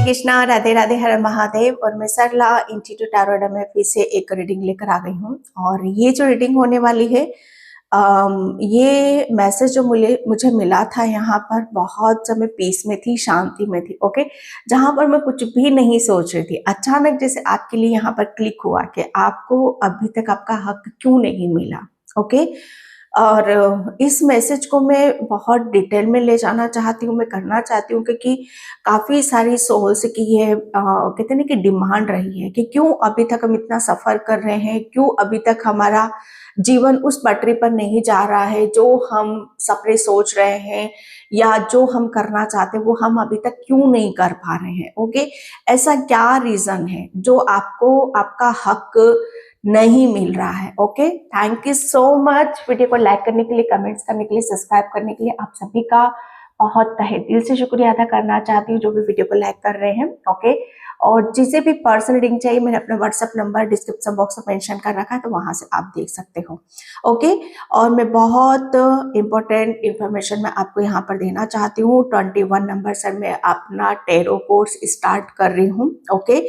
कृष्णा, राधे राधे, हर महादेव। और मैं सरला institute tarot में फिर से एक रीडिंग लेकर आ गई हूँ। और ये जो रीडिंग होने वाली है, ये मैसेज जो मुझे मिला था यहाँ पर, बहुत जब मैं पीस में थी, शांति में थी, ओके, जहाँ पर मैं कुछ भी नहीं सोच रही थी, अचानक जैसे आपके लिए यहाँ पर क्लिक हुआ कि आपको अभी तक आपका हक क्यों नहीं मिला, ओके। और इस मैसेज को मैं बहुत डिटेल में ले जाना चाहती हूँ, मैं करना चाहती हूँ, क्योंकि काफ़ी सारी सोल्स की ये कहते हैं ना कि डिमांड रही है कि क्यों अभी तक हम इतना सफ़र कर रहे हैं, क्यों अभी तक हमारा जीवन उस पटरी पर नहीं जा रहा है जो हम सपने सोच रहे हैं, या जो हम करना चाहते हैं वो हम अभी तक क्यों नहीं कर पा रहे हैं, ओके। ऐसा क्या रीज़न है जो आपको आपका हक नहीं मिल रहा है, okay. Thank you so much video को लाइक करने के लिए, कमेंट्स करने के लिए, सब्सक्राइब करने के लिए। आप सभी का बहुत तहे दिल से शुक्रिया अदा करना चाहती हूँ जो भी वीडियो को लाइक कर रहे हैं, ओके। और जिसे भी पर्सनल रीडिंग चाहिए, मैंने अपना व्हाट्सएप नंबर डिस्क्रिप्शन बॉक्स में मेंशन कर रखा है, तो वहां से आप देख सकते हो, ओके। और मैं बहुत इंपॉर्टेंट इंफॉर्मेशन मैं आपको यहाँ पर देना चाहती हूँ। 21 नंबर से मैं अपना टैरो कोर्स स्टार्ट कर रही हूँ, ओके,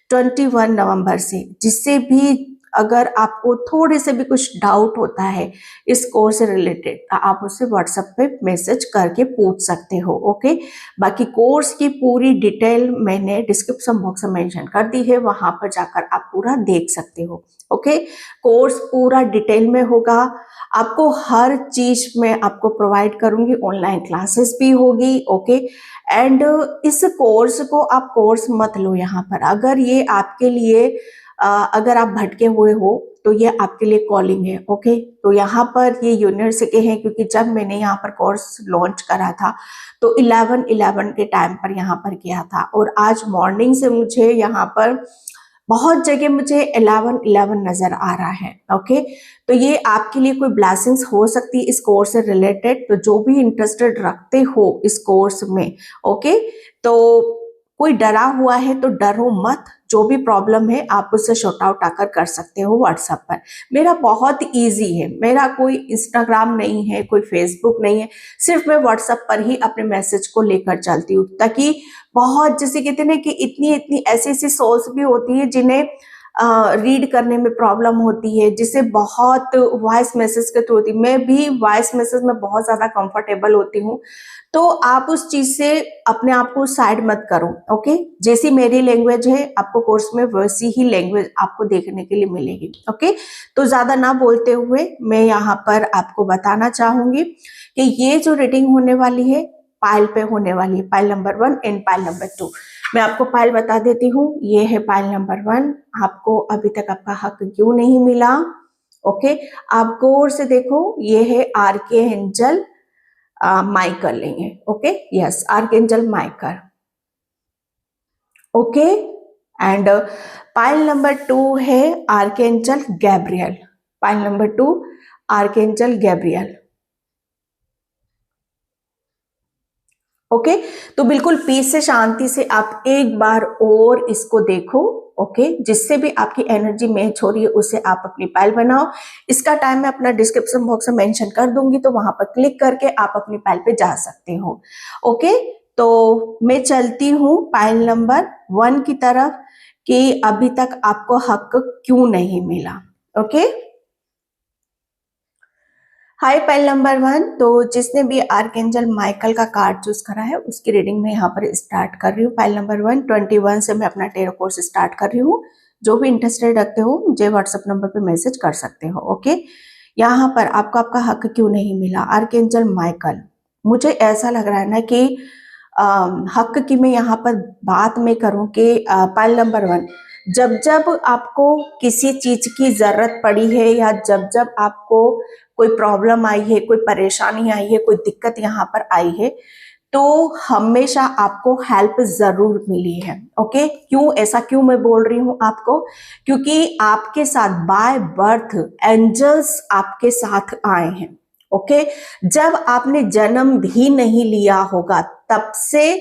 21 नवंबर से। जिससे भी अगर आपको थोड़े से भी कुछ डाउट होता है इस कोर्स से रिलेटेड, आप उससे व्हाट्सएप पे मैसेज करके पूछ सकते हो, ओके। बाकी कोर्स की पूरी डिटेल मैंने डिस्क्रिप्शन बॉक्स में मेंशन कर दी है, वहां पर जाकर आप पूरा देख सकते हो, ओके। कोर्स पूरा डिटेल में होगा, आपको हर चीज में आपको प्रोवाइड करूंगी, ऑनलाइन क्लासेस भी होगी, ओके। एंड इस कोर्स को आप कोर्स मत लो यहाँ पर, अगर ये आपके लिए अगर आप भटके हुए हो तो ये आपके लिए कॉलिंग है, ओके। तो यहाँ पर ये यूनिवर्सिटी है, क्योंकि जब मैंने यहाँ पर कोर्स लॉन्च करा था तो 11/11 के टाइम पर यहाँ पर किया था, और आज मॉर्निंग से मुझे यहाँ पर बहुत जगह मुझे 11/11 नजर आ रहा है, ओके। तो ये आपके लिए कोई ब्लेसिंग्स हो सकती है इस कोर्स से रिलेटेड। तो जो भी इंटरेस्टेड रखते हो इस कोर्स में, ओके, तो कोई डरा हुआ है तो डरो मत, जो भी प्रॉब्लम है आप उससे शॉर्ट आउट आकर कर सकते हो व्हाट्सएप पर। मेरा बहुत इजी है, मेरा कोई इंस्टाग्राम नहीं है, कोई फेसबुक नहीं है, सिर्फ मैं व्हाट्सएप पर ही अपने मैसेज को लेकर चलती हूँ, ताकि बहुत, जैसे कहते हैं ना कि इतनी इतनी ऐसी ऐसी सोल्स भी होती है जिन्हें रीड करने में प्रॉब्लम होती है, जिसे बहुत वॉइस मैसेज के थ्रू होती है। मैं भी वॉइस मैसेज में बहुत ज्यादा कंफर्टेबल होती हूँ, तो आप उस चीज से अपने आप को साइड मत करो, ओके। जैसी मेरी लैंग्वेज है आपको कोर्स में वैसी ही लैंग्वेज आपको देखने के लिए मिलेगी, ओके। तो ज्यादा ना बोलते हुए मैं यहाँ पर आपको बताना चाहूंगी कि ये जो रीडिंग होने वाली है पाइल पे होने वाली है, pile number 1 and pile number 2। मैं आपको पाइल बता देती हूँ, ये है पाइल नंबर 1। आपको अभी तक आपका हक क्यों नहीं मिला, ओके। आप गौर से देखो, ये है आर्के एंजल माइकल लेंगे, okay, yes, archangel Michael, okay. And pile number 2 है archangel Gabriel, pile number 2 archangel Gabriel, okay. तो बिल्कुल पीस से, शांति से आप एक बार और इसको देखो, ओके। जिससे भी आपकी एनर्जी मैच हो रही है उससे आप अपनी पाइल बनाओ। इसका टाइम मैं अपना डिस्क्रिप्शन बॉक्स में मेंशन कर दूंगी, तो वहां पर क्लिक करके आप अपनी पाइल पे जा सकते हो, ओके। तो मैं चलती हूँ पाइल नंबर 1 की तरफ कि अभी तक आपको हक क्यों नहीं मिला, ओके। हाय पाइल नंबर 1। तो जिसने भी आर्कएंजल माइकल का कार्ड चूज करा है उसकी रीडिंग में यहाँ पर स्टार्ट कर रही हूँ। पाइल नंबर 1, 21 से मैं अपना टैरो कोर्स स्टार्ट कर रही हूँ। जो भी इंटरेस्टेड रखते हो मुझे व्हाट्सएप नंबर पे मैसेज कर सकते हो, ओके। यहाँ पर आपको आपका हक क्यों नहीं मिला, आर्कएंजल माइकल। मुझे ऐसा लग रहा है ना कि हक की मैं यहाँ पर बात में करूँ कि पाइल नंबर 1, जब जब आपको किसी चीज की जरूरत पड़ी है, या जब जब आपको कोई प्रॉब्लम आई है, कोई परेशानी आई है, कोई दिक्कत यहाँ पर आई है, तो हमेशा आपको हेल्प जरूर मिली है, ओके। क्यों, ऐसा क्यों मैं बोल रही हूँ आपको, क्योंकि आपके साथ बाय बर्थ एंजल्स आपके साथ आए हैं, ओके। जब आपने जन्म भी नहीं लिया होगा तब से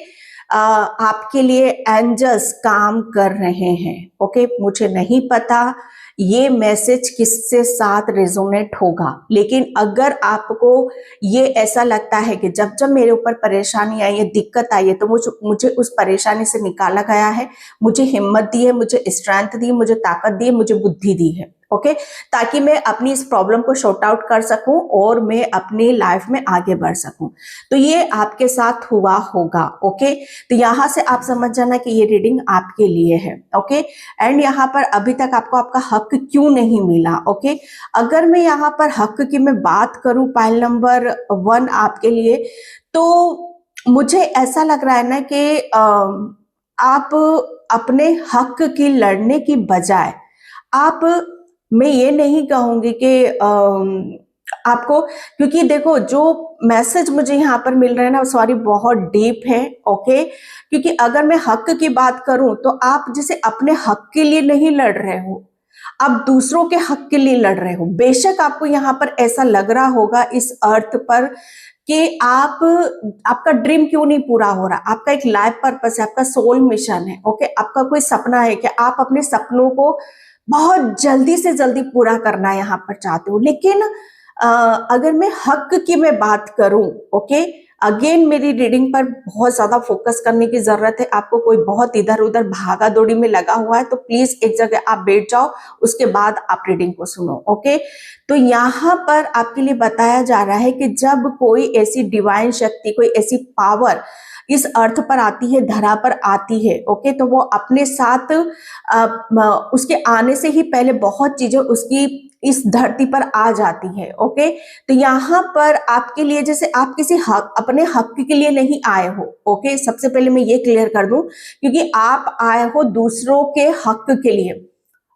आपके लिए एंजल्स काम कर रहे हैं। ओके, मुझे नहीं पता ये मैसेज किससे साथ रेजोनेट होगा, लेकिन अगर आपको ये ऐसा लगता है कि जब जब मेरे ऊपर परेशानी आई है, दिक्कत आई है, तो मुझे उस परेशानी से निकाला गया है, मुझे हिम्मत दी है, मुझे स्ट्रेंथ दी, मुझे ताकत दी, मुझे बुद्धि दी है। ओके, ताकि मैं अपनी इस प्रॉब्लम को शॉर्ट आउट कर सकूं और मैं अपनी लाइफ में आगे बढ़ सकूं, तो ये आपके साथ हुआ होगा। ओके, तो यहां से आप समझ जाना कि ये रीडिंग आपके लिए है। ओके, एंड यहाँ पर अभी तक आपको आपका हक क्यों नहीं मिला। ओके, अगर मैं यहाँ पर हक की मैं बात करूं पाइल नंबर 1 आपके लिए, तो मुझे ऐसा लग रहा है ना कि आप अपने हक की लड़ने की बजाय आप, मैं ये नहीं कहूंगी कि आपको, क्योंकि देखो जो मैसेज मुझे यहाँ पर मिल रहा है ना, सॉरी, बहुत डीप है। ओके, क्योंकि अगर मैं हक की बात करूं तो आप जैसे अपने हक के लिए नहीं लड़ रहे हो, आप दूसरों के हक के लिए लड़ रहे हो। बेशक आपको यहाँ पर ऐसा लग रहा होगा इस अर्थ पर कि आपका ड्रीम क्यों नहीं पूरा हो रहा, आपका एक लाइफ पर्पस है, आपका सोल मिशन है। ओके, आपका कोई सपना है कि आप अपने सपनों को बहुत जल्दी से जल्दी पूरा करना यहाँ पर चाहते हो, लेकिन अगर मैं हक की मैं बात करूं, ओके, अगेन मेरी रीडिंग पर बहुत ज्यादा फोकस करने की जरूरत है। आपको कोई बहुत इधर उधर भागा दौड़ी में लगा हुआ है तो प्लीज एक जगह आप बैठ जाओ, उसके बाद आप रीडिंग को सुनो। ओके, तो यहाँ पर आपके लिए बताया जा रहा है कि जब कोई ऐसी डिवाइन शक्ति, कोई ऐसी पावर इस अर्थ पर आती है, धरा पर आती है, ओके, तो वो अपने साथ उसके आने से ही पहले बहुत चीजें उसकी इस धरती पर आ जाती है। ओके, तो यहाँ पर आपके लिए, जैसे आप किसी हक, अपने हक के लिए नहीं आए हो। ओके, सबसे पहले मैं ये क्लियर कर दूं, क्योंकि आप आए हो दूसरों के हक के लिए,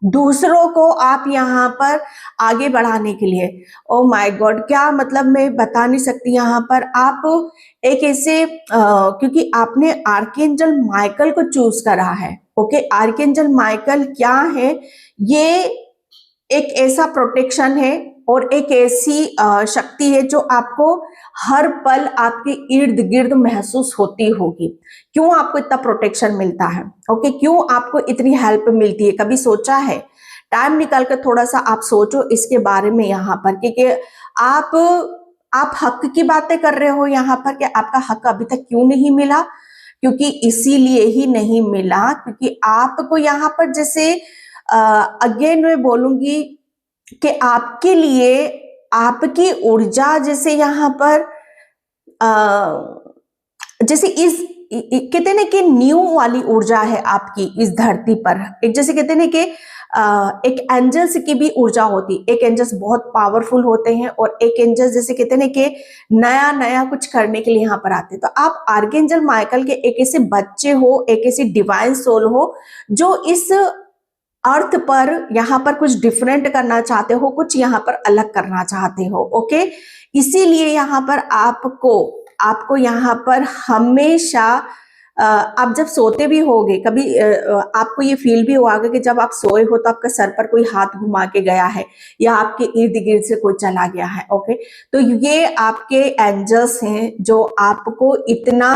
दूसरों को आप यहाँ पर आगे बढ़ाने के लिए। ओ माय गॉड, क्या मतलब मैं बता नहीं सकती। यहाँ पर आप एक ऐसे क्योंकि आपने आर्कएंजल माइकल को चूज करा है। ओके, आर्कएंजल माइकल क्या है, ये एक ऐसा प्रोटेक्शन है और एक ऐसी शक्ति है जो आपको हर पल आपके इर्द गिर्द महसूस होती होगी। क्यों आपको इतना प्रोटेक्शन मिलता है, ओके, क्यों आपको इतनी हेल्प मिलती है, कभी सोचा है? टाइम निकाल कर थोड़ा सा आप सोचो इसके बारे में यहाँ पर, क्योंकि आप हक की बातें कर रहे हो यहाँ पर कि आपका हक अभी तक क्यों नहीं मिला, क्योंकि इसीलिए ही नहीं मिला क्योंकि आपको यहाँ पर जैसे अगेन मैं बोलूंगी कि आपके लिए आपकी ऊर्जा जैसे यहाँ पर जैसे इस कहते हैं ना कि न्यू वाली ऊर्जा है आपकी इस धरती पर। एक जैसे कहते हैं ना कि एक एंजल्स की भी ऊर्जा होती, एक एंजल्स बहुत पावरफुल होते हैं और एक एंजल्स जैसे कहते हैं ना कि नया नया कुछ करने के लिए यहाँ पर आते हैं। तो आप आर्कएंजल माइकल के एक ऐसे बच्चे हो, एक ऐसी डिवाइन सोल हो जो इस अर्थ पर यहाँ पर कुछ डिफरेंट करना चाहते हो, कुछ यहाँ पर अलग करना चाहते हो। ओके, इसीलिए यहाँ पर आपको यहाँ पर हमेशा आप जब सोते भी होगे कभी आपको ये फील भी होगा कि जब आप सोए हो तो आपका सर पर कोई हाथ घुमा के गया है या आपके इर्द गिर्द से कोई चला गया है। ओके, तो ये आपके एंजल्स हैं जो आपको इतना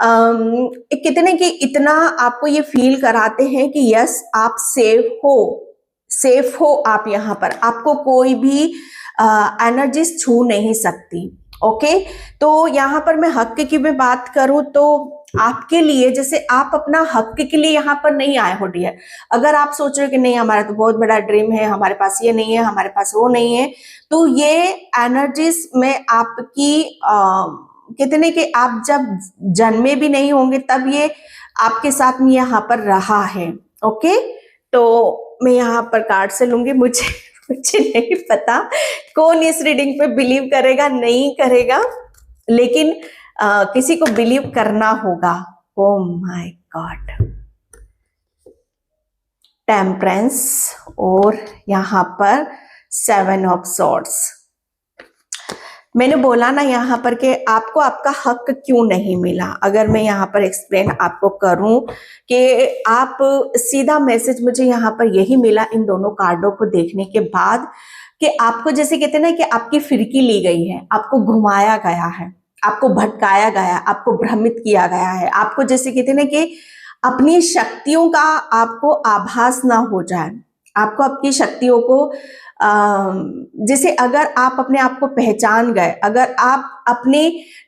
कितने कि इतना आपको ये फील कराते हैं कि यस आप सेफ हो आप यहाँ पर, आपको कोई भी एनर्जी छू नहीं सकती। ओके, तो यहाँ पर मैं हक की मैं बात करूं तो आपके लिए जैसे आप अपना हक के लिए यहाँ पर नहीं आए हो डियर। अगर आप सोच रहे हो कि नहीं हमारा तो बहुत बड़ा ड्रीम है, हमारे पास ये नहीं है, हमारे पास वो नहीं है, तो ये एनर्जीज में आपकी कहते हैं कि आप जब जन्मे भी नहीं होंगे तब ये आपके साथ में यहाँ पर रहा है। ओके, तो मैं यहाँ पर कार्ड से लूंगी। मुझे नहीं पता कौन इस रीडिंग पे बिलीव करेगा नहीं करेगा, लेकिन किसी को बिलीव करना होगा। ओ माय गॉड, टेम्परेंस और यहाँ पर 7 ऑफ सॉर्ड्स। मैंने बोला ना यहाँ पर कि आपको आपका हक क्यों नहीं मिला। अगर मैं यहाँ पर एक्सप्लेन आपको करूं कि आप सीधा मैसेज मुझे यहाँ पर यही मिला इन दोनों कार्डों को देखने के बाद कि आपको जैसे कहते हैं ना कि आपकी फिरकी ली गई है, आपको घुमाया गया है, आपको भटकाया गया, आपको भ्रमित किया गया है, आपको जैसे कहते हैं ना कि अपनी शक्तियों का आपको आभास ना हो जाए, आपको अपनी शक्तियों को जैसे अगर आप अपने आप को पहचान गए, अगर आप अपने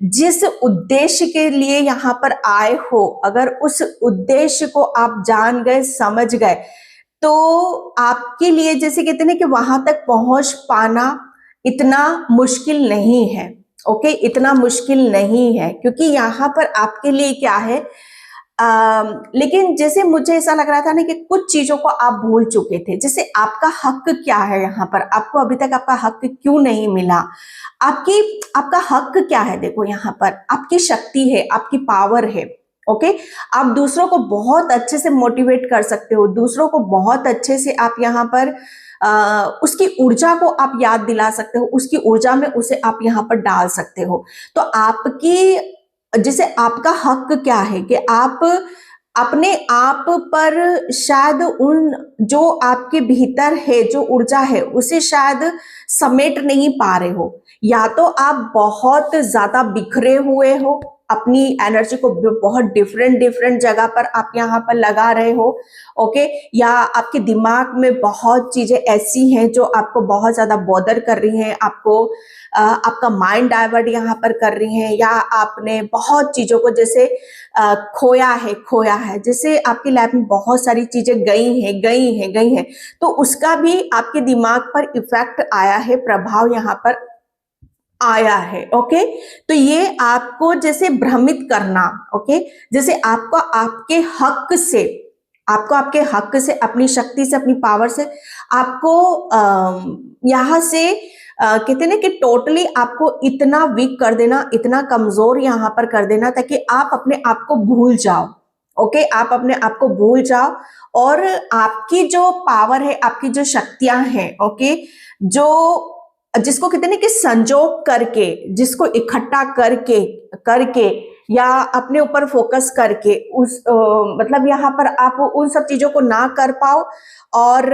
जिस उद्देश्य के लिए यहाँ पर आए हो, अगर उस उद्देश्य को आप जान गए, समझ गए, तो आपके लिए जैसे कहते हैं ना कि वहां तक पहुंच पाना इतना मुश्किल नहीं है। ओके, इतना मुश्किल नहीं है, क्योंकि यहाँ पर आपके लिए क्या है, लेकिन जैसे मुझे ऐसा लग रहा था ना कि कुछ चीजों को आप भूल चुके थे। जैसे आपका हक क्या है यहाँ पर, आपको अभी तक आपका हक क्यों नहीं मिला, आपका हक क्या है। देखो यहाँ पर आपकी शक्ति है, आपकी पावर है। ओके, आप दूसरों को बहुत अच्छे से मोटिवेट कर सकते हो, दूसरों को बहुत अच्छे से आप यहाँ पर उसकी ऊर्जा को आप याद दिला सकते हो, उसकी ऊर्जा में उसे आप यहाँ पर डाल सकते हो। तो आपकी जैसे आपका हक क्या है कि आप अपने आप पर शायद उन जो आपके भीतर है, जो ऊर्जा है, उसे शायद समेट नहीं पा रहे हो, या तो आप बहुत ज्यादा बिखरे हुए हो, अपनी एनर्जी को बहुत डिफरेंट डिफरेंट जगह पर आप यहाँ पर लगा रहे हो। ओके, या आपके दिमाग में बहुत चीजें ऐसी हैं जो आपको बहुत ज्यादा बॉदर कर रही हैं, आपको आपका माइंड डाइवर्ट यहाँ पर कर रही हैं, या आपने बहुत चीजों को जैसे खोया है, जैसे आपकी लाइफ में बहुत सारी चीजें गई हैं, तो उसका भी आपके दिमाग पर इफेक्ट आया है, प्रभाव यहाँ पर आया है। ओके, तो ये आपको जैसे भ्रमित करना, ओके, जैसे आपको आपके हक से, अपनी शक्ति से, अपनी पावर से आपको यहां से कहते ना कि टोटली आपको इतना वीक कर देना, इतना कमजोर यहां पर कर देना, ताकि आप अपने आप को भूल जाओ। ओके, आप अपने आप को भूल जाओ, और आपकी जो पावर है, आपकी जो शक्तियां हैं, ओके, जो जिसको कहते हैं कि संजोग करके, जिसको इकट्ठा करके करके या अपने ऊपर फोकस करके उस मतलब यहाँ पर आप उन सब चीजों को ना कर पाओ, और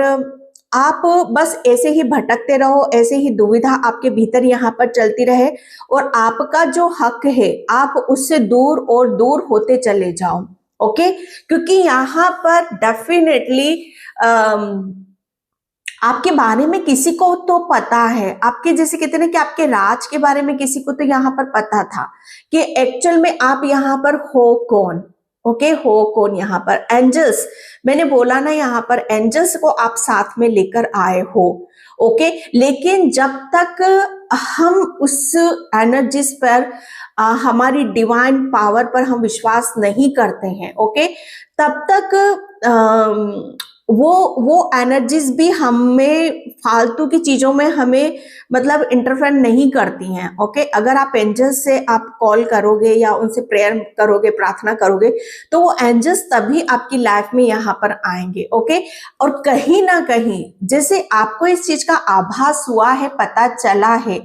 आप बस ऐसे ही भटकते रहो, ऐसे ही दुविधा आपके भीतर यहाँ पर चलती रहे, और आपका जो हक है आप उससे दूर और दूर होते चले जाओ। ओके, क्योंकि यहाँ पर डेफिनेटली आपके बारे में किसी को तो पता है, आपके जैसे कहते हैं ना कि आपके राज के बारे में किसी को तो यहाँ पर पता था कि एक्चुअल में आप यहाँ पर हो कौन। ओके, हो कौन यहाँ पर, एंजल्स, मैंने बोला ना यहाँ पर एंजल्स को आप साथ में लेकर आए हो। ओके, लेकिन जब तक हम उस एनर्जीज पर हमारी डिवाइन पावर पर हम विश्वास नहीं करते हैं, ओके, तब तक वो एनर्जीज भी हमें फालतू की चीजों में हमें मतलब इंटरफेयर नहीं करती हैं। ओके, अगर आप एंजल्स से आप कॉल करोगे या उनसे प्रेयर करोगे, प्रार्थना करोगे, तो वो एंजल्स तभी आपकी लाइफ में यहाँ पर आएंगे। ओके, और कहीं ना कहीं जैसे आपको इस चीज का आभास हुआ है, पता चला है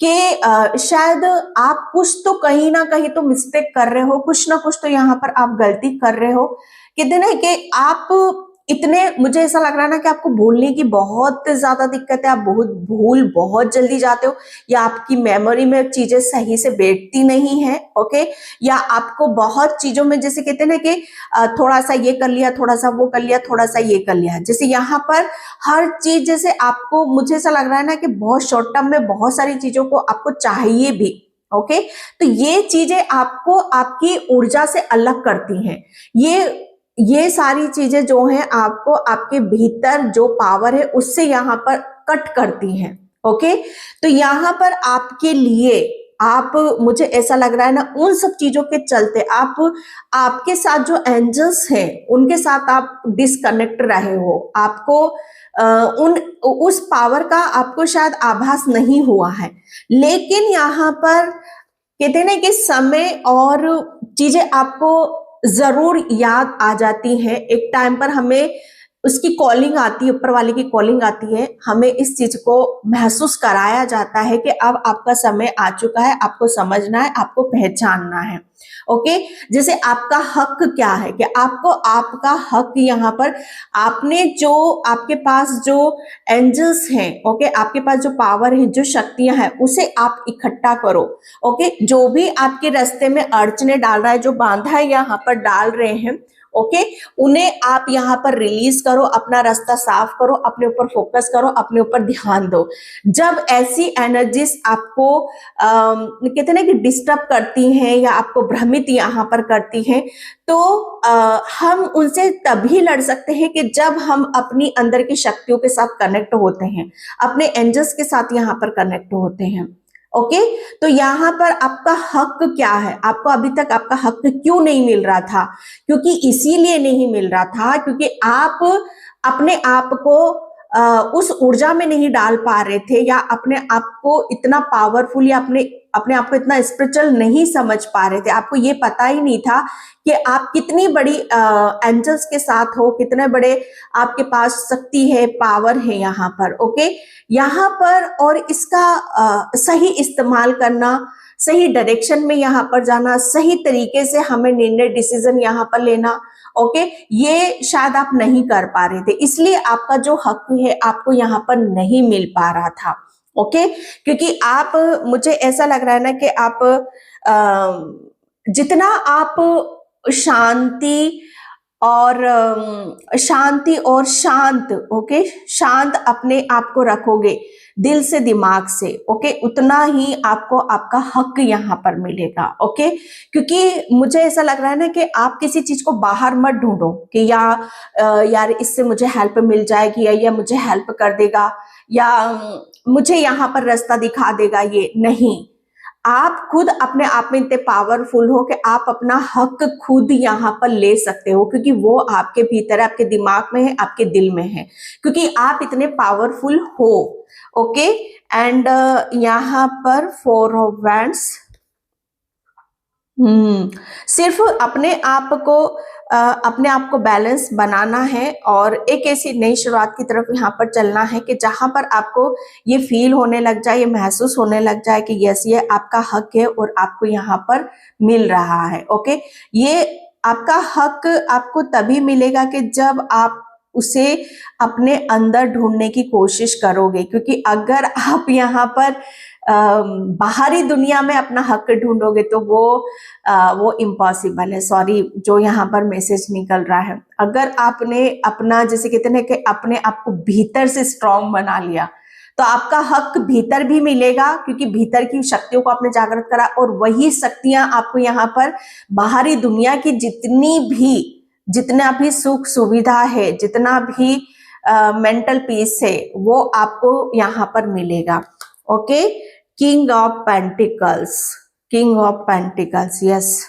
कि शायद आप कुछ तो कहीं ना कहीं तो मिस्टेक कर रहे हो, कुछ ना कुछ तो यहाँ पर आप गलती कर रहे हो, कहते ना कि आप इतने, मुझे ऐसा लग रहा है ना कि आपको भूलने की बहुत ज्यादा दिक्कत है, आप बहुत जल्दी जाते हो, या आपकी मेमोरी में चीजें सही से बैठती नहीं है। ओके, या आपको बहुत चीजों में जैसे कहते हैं ना कि थोड़ा सा ये कर लिया, थोड़ा सा वो कर लिया, थोड़ा सा ये कर लिया, जैसे यहाँ पर हर चीज जैसे आपको, मुझे ऐसा लग रहा है ना कि बहुत शॉर्ट टर्म में बहुत सारी चीजों को आपको चाहिए भी। ओके, तो ये चीजें आपको आपकी ऊर्जा से अलग करती हैं। ये सारी चीजें जो हैं आपको आपके भीतर जो पावर है उससे यहाँ पर कट करती हैं। ओके, तो यहाँ पर आपके लिए आप, मुझे ऐसा लग रहा है ना, उन सब चीजों के चलते आपके साथ जो एंजल्स हैं उनके साथ आप डिस्कनेक्ट रहे हो, आपको उस पावर का आपको शायद आभास नहीं हुआ है। लेकिन यहाँ पर कहते हैं ना कि समय और चीजें आपको जरूर याद आ जाती हैं। एक टाइम पर हमें उसकी कॉलिंग आती है, ऊपर वाले की कॉलिंग आती है, हमें इस चीज को महसूस कराया जाता है कि अब आपका समय आ चुका है, आपको समझना है, आपको पहचानना है। ओके, जैसे आपका हक क्या है कि आपको आपका हक यहाँ पर आपने जो आपके पास जो एंजल्स हैं, ओके, आपके पास जो पावर है, जो शक्तियां हैं, उसे आप इकट्ठा करो। ओके, जो भी आपके रास्ते में अड़चने डाल रहा है, जो बाधा यहाँ पर डाल रहे हैं, ओके, उन्हें आप यहाँ पर रिलीज करो, अपना रास्ता साफ करो, अपने ऊपर फोकस करो, अपने ऊपर ध्यान दो। जब ऐसी एनर्जीज आपको कहते हैं ना कि डिस्टर्ब करती हैं या आपको भ्रमित यहाँ पर करती हैं, तो हम उनसे तभी लड़ सकते हैं कि जब हम अपनी अंदर की शक्तियों के साथ कनेक्ट होते हैं, अपने एंजल्स के साथ यहाँ पर कनेक्ट होते हैं। ओके, तो यहाँ पर आपका हक क्या है, आपको अभी तक आपका हक क्यों नहीं मिल रहा था? क्योंकि इसीलिए नहीं मिल रहा था क्योंकि आप अपने आप को उस ऊर्जा में नहीं डाल पा रहे थे, या अपने आप को इतना पावरफुल या अपने अपने आप को इतना स्पिरिचुअल नहीं समझ पा रहे थे। आपको ये पता ही नहीं था कि आप कितनी बड़ी एंजल्स के साथ हो, कितने बड़े आपके पास शक्ति है, पावर है यहाँ पर। ओके, यहाँ पर और इसका सही इस्तेमाल करना, सही डायरेक्शन में यहाँ पर जाना, सही तरीके से हमें निर्णय डिसीजन यहाँ पर लेना, ओके, ये शायद आप नहीं कर पा रहे थे, इसलिए आपका जो हक है आपको यहाँ पर नहीं मिल पा रहा था। ओके, क्योंकि आप, मुझे ऐसा लग रहा है ना कि आप जितना आप शांति और शांत, ओके, शांत अपने आप को रखोगे दिल से दिमाग से, ओके, उतना ही आपको आपका हक यहाँ पर मिलेगा। ओके, क्योंकि मुझे ऐसा लग रहा है ना कि आप किसी चीज को बाहर मत ढूंढो कि यार इससे मुझे हेल्प मिल जाएगी, या मुझे हेल्प कर देगा, या मुझे यहाँ पर रास्ता दिखा देगा, ये नहीं। आप खुद अपने आप में इतने पावरफुल हो कि आप अपना हक खुद यहाँ पर ले सकते हो, क्योंकि वो आपके भीतर है, आपके दिमाग में है, आपके दिल में है, क्योंकि आप इतने पावरफुल हो। ओके, एंड यहाँ पर 4 ऑफ वैंड्स, सिर्फ अपने आप को बैलेंस बनाना है और एक ऐसी नई शुरुआत की तरफ यहाँ पर चलना है कि जहां पर आपको ये फील होने लग जाए, ये महसूस होने लग जाए कि यस, ये आपका हक है और आपको यहाँ पर मिल रहा है। ओके, ये आपका हक आपको तभी मिलेगा कि जब आप उसे अपने अंदर ढूंढने की कोशिश करोगे, क्योंकि अगर आप यहाँ पर बाहरी दुनिया में अपना हक ढूंढोगे तो वो इम्पॉसिबल है। सॉरी, जो यहाँ पर मैसेज निकल रहा है, अगर आपने अपना, जैसे कहते हैं कि अपने आप को भीतर से स्ट्रांग बना लिया, तो आपका हक भीतर भी मिलेगा, क्योंकि भीतर की शक्तियों को आपने जागृत करा, और वही शक्तियां आपको यहाँ पर बाहरी दुनिया की जितना भी सुख सुविधा है, जितना भी मेंटल पीस है, वो आपको यहाँ पर मिलेगा। Okay, king of pentacles, king of pentacles, yes,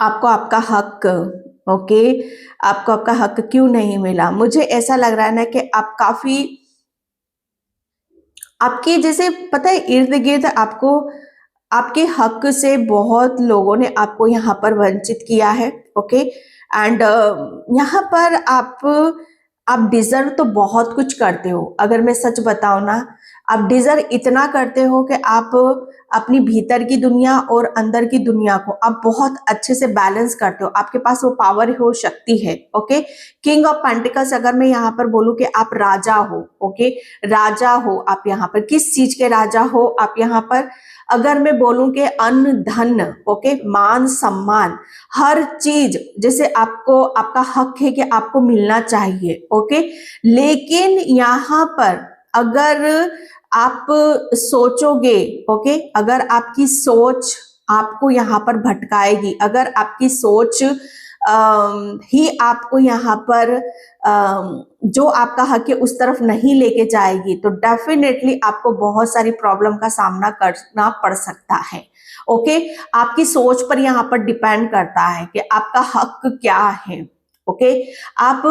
आपको आपका हक, ओके, आपको आपका हक क्यों नहीं मिला? मुझे ऐसा लग रहा है ना कि आप काफी, आपके जैसे पता है, इर्द गिर्द आपको आपके हक से बहुत लोगों ने आपको यहाँ पर वंचित किया है। ओके, एंड यहाँ पर आप डिजर्व तो बहुत कुछ करते हो। अगर मैं सच बताऊं ना, आप डिजर्व इतना करते हो कि आप अपनी भीतर की दुनिया और अंदर की दुनिया को आप बहुत अच्छे से बैलेंस करते हो। आपके पास वो पावर है, वो शक्ति है। ओके, किंग ऑफ पेंटिकल्स, अगर मैं यहाँ पर बोलूं कि आप राजा हो, ओके, राजा हो आप यहाँ पर, किस चीज के राजा हो आप यहाँ पर? अगर मैं बोलूं कि अन्न धन, ओके, मान सम्मान, हर चीज, जैसे आपको आपका हक है कि आपको मिलना चाहिए। ओके, लेकिन यहाँ पर अगर आप सोचोगे, ओके, अगर आपकी सोच आपको यहाँ पर भटकाएगी, अगर आपकी सोच ही आपको यहाँ पर जो आपका हक है उस तरफ नहीं लेके जाएगी, तो डेफिनेटली आपको बहुत सारी प्रॉब्लम का सामना करना पड़ सकता है। ओके, आपकी सोच पर यहाँ पर डिपेंड करता है कि आपका हक क्या है। ओके, आप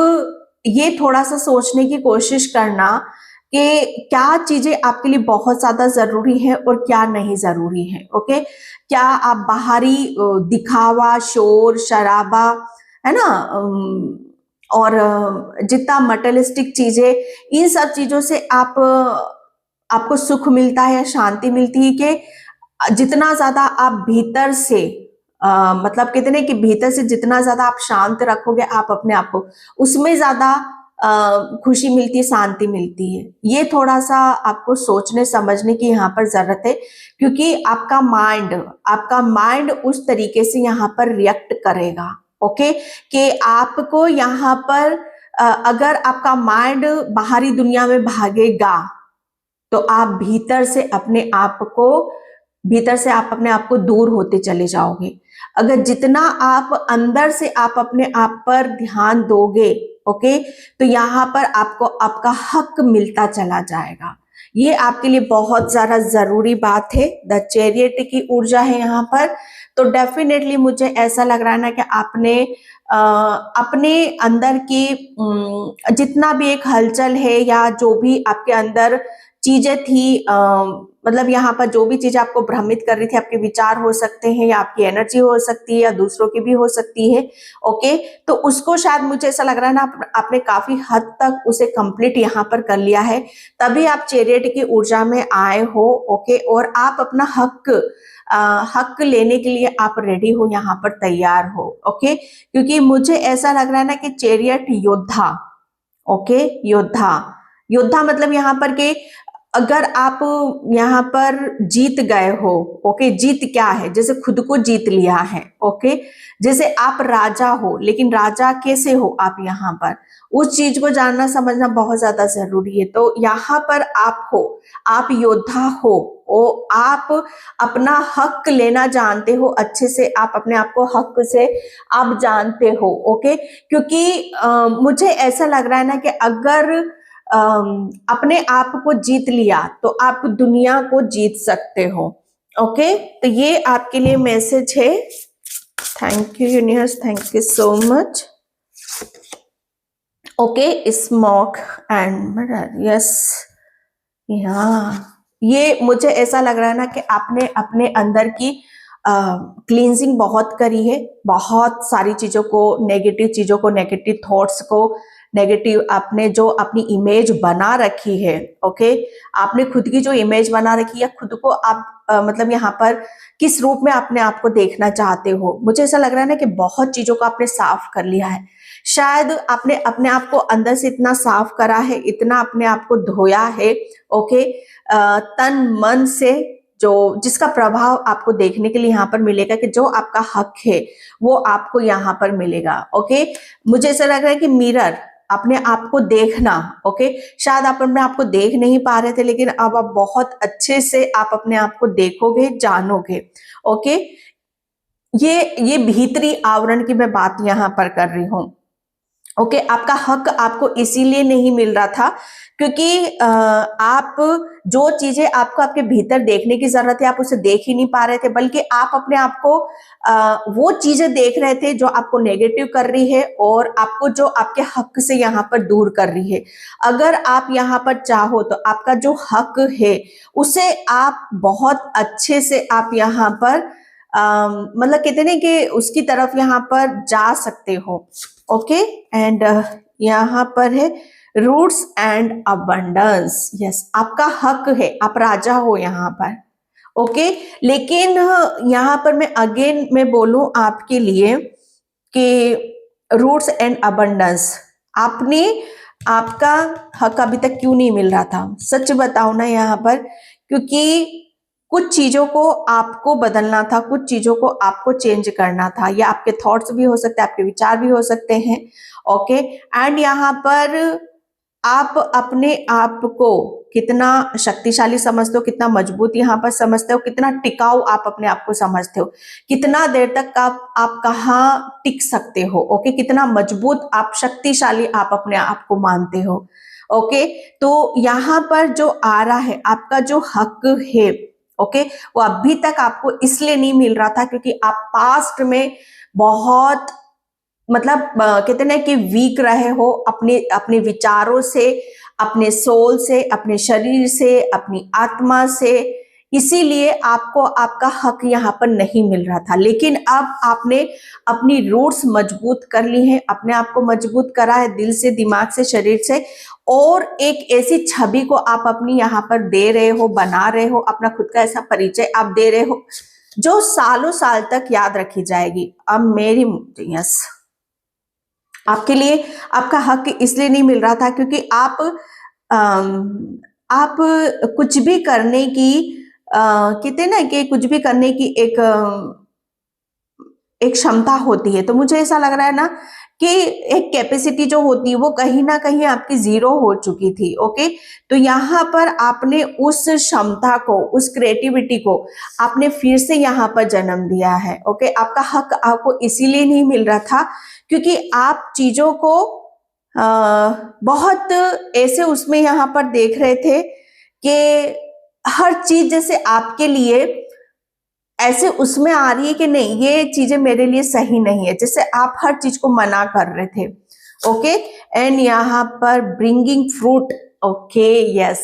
ये थोड़ा सा सोचने की कोशिश करना कि क्या चीजें आपके लिए बहुत ज्यादा जरूरी है और क्या नहीं जरूरी है। ओके, क्या आप बाहरी दिखावा, शोर शराबा, है ना, और जितना मटेरियलिस्टिक चीजें, इन सब चीजों से आपको सुख मिलता है या शांति मिलती है कि जितना ज्यादा आप भीतर से मतलब कहते हैं कि भीतर से जितना ज्यादा आप शांत रखोगे आप अपने आप को, उसमें ज्यादा खुशी मिलती है, शांति मिलती है। ये थोड़ा सा आपको सोचने समझने की यहाँ पर जरूरत है, क्योंकि आपका माइंड उस तरीके से यहाँ पर रिएक्ट करेगा। ओके, कि आपको यहाँ पर अगर आपका माइंड बाहरी दुनिया में भागेगा तो आप भीतर से आप अपने आप को दूर होते चले जाओगे। अगर जितना आप अंदर से आप अपने आप पर ध्यान दोगे, ओके, तो यहाँ पर आपको आपका हक मिलता चला जाएगा। ये आपके लिए बहुत ज्यादा जरूरी बात है। द चैरियट की ऊर्जा है यहाँ पर। तो डेफिनेटली मुझे ऐसा लग रहा है ना कि आपने अपने अंदर की जितना भी एक हलचल है या जो भी आपके अंदर चीजें थी, मतलब यहाँ पर जो भी चीज आपको भ्रमित कर रही थी, आपके विचार हो सकते हैं या आपकी एनर्जी हो सकती है या दूसरों की भी हो सकती है। ओके, तो उसको शायद मुझे ऐसा लग रहा है ना आपने काफी हद तक उसे कंप्लीट यहाँ पर कर लिया है, तभी आप चैरियट की ऊर्जा में आए हो। ओके, और आप अपना हक लेने के लिए आप रेडी हो, यहाँ पर तैयार हो। ओके, क्योंकि मुझे ऐसा लग रहा है ना कि चैरियट योद्धा, ओके, योद्धा मतलब यहाँ पर के अगर आप यहाँ पर जीत गए हो, ओके, जीत क्या है, जैसे खुद को जीत लिया है। ओके, जैसे आप राजा हो, लेकिन राजा कैसे हो आप यहाँ पर, उस चीज को जानना समझना बहुत ज्यादा जरूरी है। तो यहाँ पर आप योद्धा हो, आप अपना हक लेना जानते हो अच्छे से, आप अपने आप को हक से आप जानते हो। ओके, क्योंकि मुझे ऐसा लग रहा है ना कि अगर अपने आप को जीत लिया तो आप दुनिया को जीत सकते हो। ओके, तो ये आपके लिए मैसेज है। Thank you universe, thank you so much. Okay, smoke and mirror, yes, ये मुझे ऐसा लग रहा है ना कि आपने अपने अंदर की क्लींजिंग बहुत करी है, बहुत सारी चीजों को, नेगेटिव थॉट्स को, नेगेटिव आपने जो अपनी इमेज बना रखी है। ओके, आपने खुद की जो इमेज बना रखी है, खुद को आप मतलब यहाँ पर किस रूप में अपने आप को देखना चाहते हो, मुझे ऐसा लग रहा है ना कि बहुत चीजों को आपने साफ कर लिया है। शायद आपने अपने आप को अंदर से इतना साफ करा है, इतना अपने आप को धोया है। ओके, तन मन से, जो जिसका प्रभाव आपको देखने के लिए यहाँ पर मिलेगा कि जो आपका हक है वो आपको यहाँ पर मिलेगा। ओके, मुझे ऐसा लग रहा है कि मिरर, अपने आप को देखना। ओके, शायद आप अपने आप को देख नहीं पा रहे थे, लेकिन अब आप बहुत अच्छे से आप अपने आप को देखोगे, जानोगे। ओके, ये भीतरी आवरण की मैं बात यहाँ पर कर रही हूँ। ओके, आपका हक आपको इसीलिए नहीं मिल रहा था क्योंकि आप जो चीजें आपको आपके भीतर देखने की जरूरत है, आप उसे देख ही नहीं पा रहे थे, बल्कि आप अपने आप को वो चीजें देख रहे थे जो आपको नेगेटिव कर रही है और आपको जो आपके हक से यहाँ पर दूर कर रही है। अगर आप यहाँ पर चाहो तो आपका जो हक है उसे आप बहुत अच्छे से आप यहाँ पर मतलब कहते नहीं कि उसकी तरफ यहाँ पर जा सकते हो। ओके, एंड यहाँ पर है रूट्स एंड अबंडेंस। यस, आपका हक है, आप राजा हो यहाँ पर। ओके, लेकिन यहाँ पर मैं बोलूं आपके लिए कि रूट्स एंड अबंडेंस, आपका हक अभी तक क्यों नहीं मिल रहा था, सच बताओ ना यहाँ पर, क्योंकि कुछ चीजों को आपको बदलना था, कुछ चीजों को आपको चेंज करना था, या आपके थॉट्स भी हो सकते हैं, आपके विचार भी हो सकते हैं। ओके, एंड यहाँ पर आप अपने आप को कितना शक्तिशाली समझते हो, कितना मजबूत यहाँ पर समझते हो, कितना टिकाऊ आप अपने आप को समझते हो, कितना देर तक आप कहाँ टिक सकते हो। ओके, कितना मजबूत आप, शक्तिशाली आप अपने आप को मानते हो। ओके, तो यहाँ पर जो आ रहा है आपका जो हक है, ओके, वो अभी तक आपको इसलिए नहीं मिल रहा था क्योंकि आप पास्ट में बहुत मतलब कहते ना कि वीक रहे हो अपने विचारों से, अपने सोल से, अपने शरीर से, अपनी आत्मा से, इसीलिए आपको आपका हक यहाँ पर नहीं मिल रहा था। लेकिन अब आपने अपनी रूट्स मजबूत कर ली हैं, अपने आप को मजबूत करा है दिल से, दिमाग से, शरीर से, और एक ऐसी छवि को आप अपनी यहाँ पर दे रहे हो, बना रहे हो, अपना खुद का ऐसा परिचय आप दे रहे हो जो सालों साल तक याद रखी जाएगी। अब मेरी यस, आपके लिए आपका हक इसलिए नहीं मिल रहा था क्योंकि आप कुछ भी करने की कहते हैं ना कि कुछ भी करने की एक क्षमता होती है। तो मुझे ऐसा लग रहा है ना कि एक कैपेसिटी जो होती है वो कहीं ना कहीं आपकी जीरो हो चुकी थी। ओके, तो यहाँ पर आपने उस क्षमता को, उस क्रिएटिविटी को आपने फिर से यहाँ पर जन्म दिया है। ओके, आपका हक आपको इसीलिए नहीं मिल रहा था क्योंकि आप चीजों को बहुत ऐसे उसमें यहाँ पर देख रहे थे कि हर चीज जैसे आपके लिए ऐसे उसमें आ रही है कि नहीं, ये चीजें मेरे लिए सही नहीं है, जैसे आप हर चीज को मना कर रहे थे। ओके, एंड यहाँ पर bringing fruit. Okay, yes,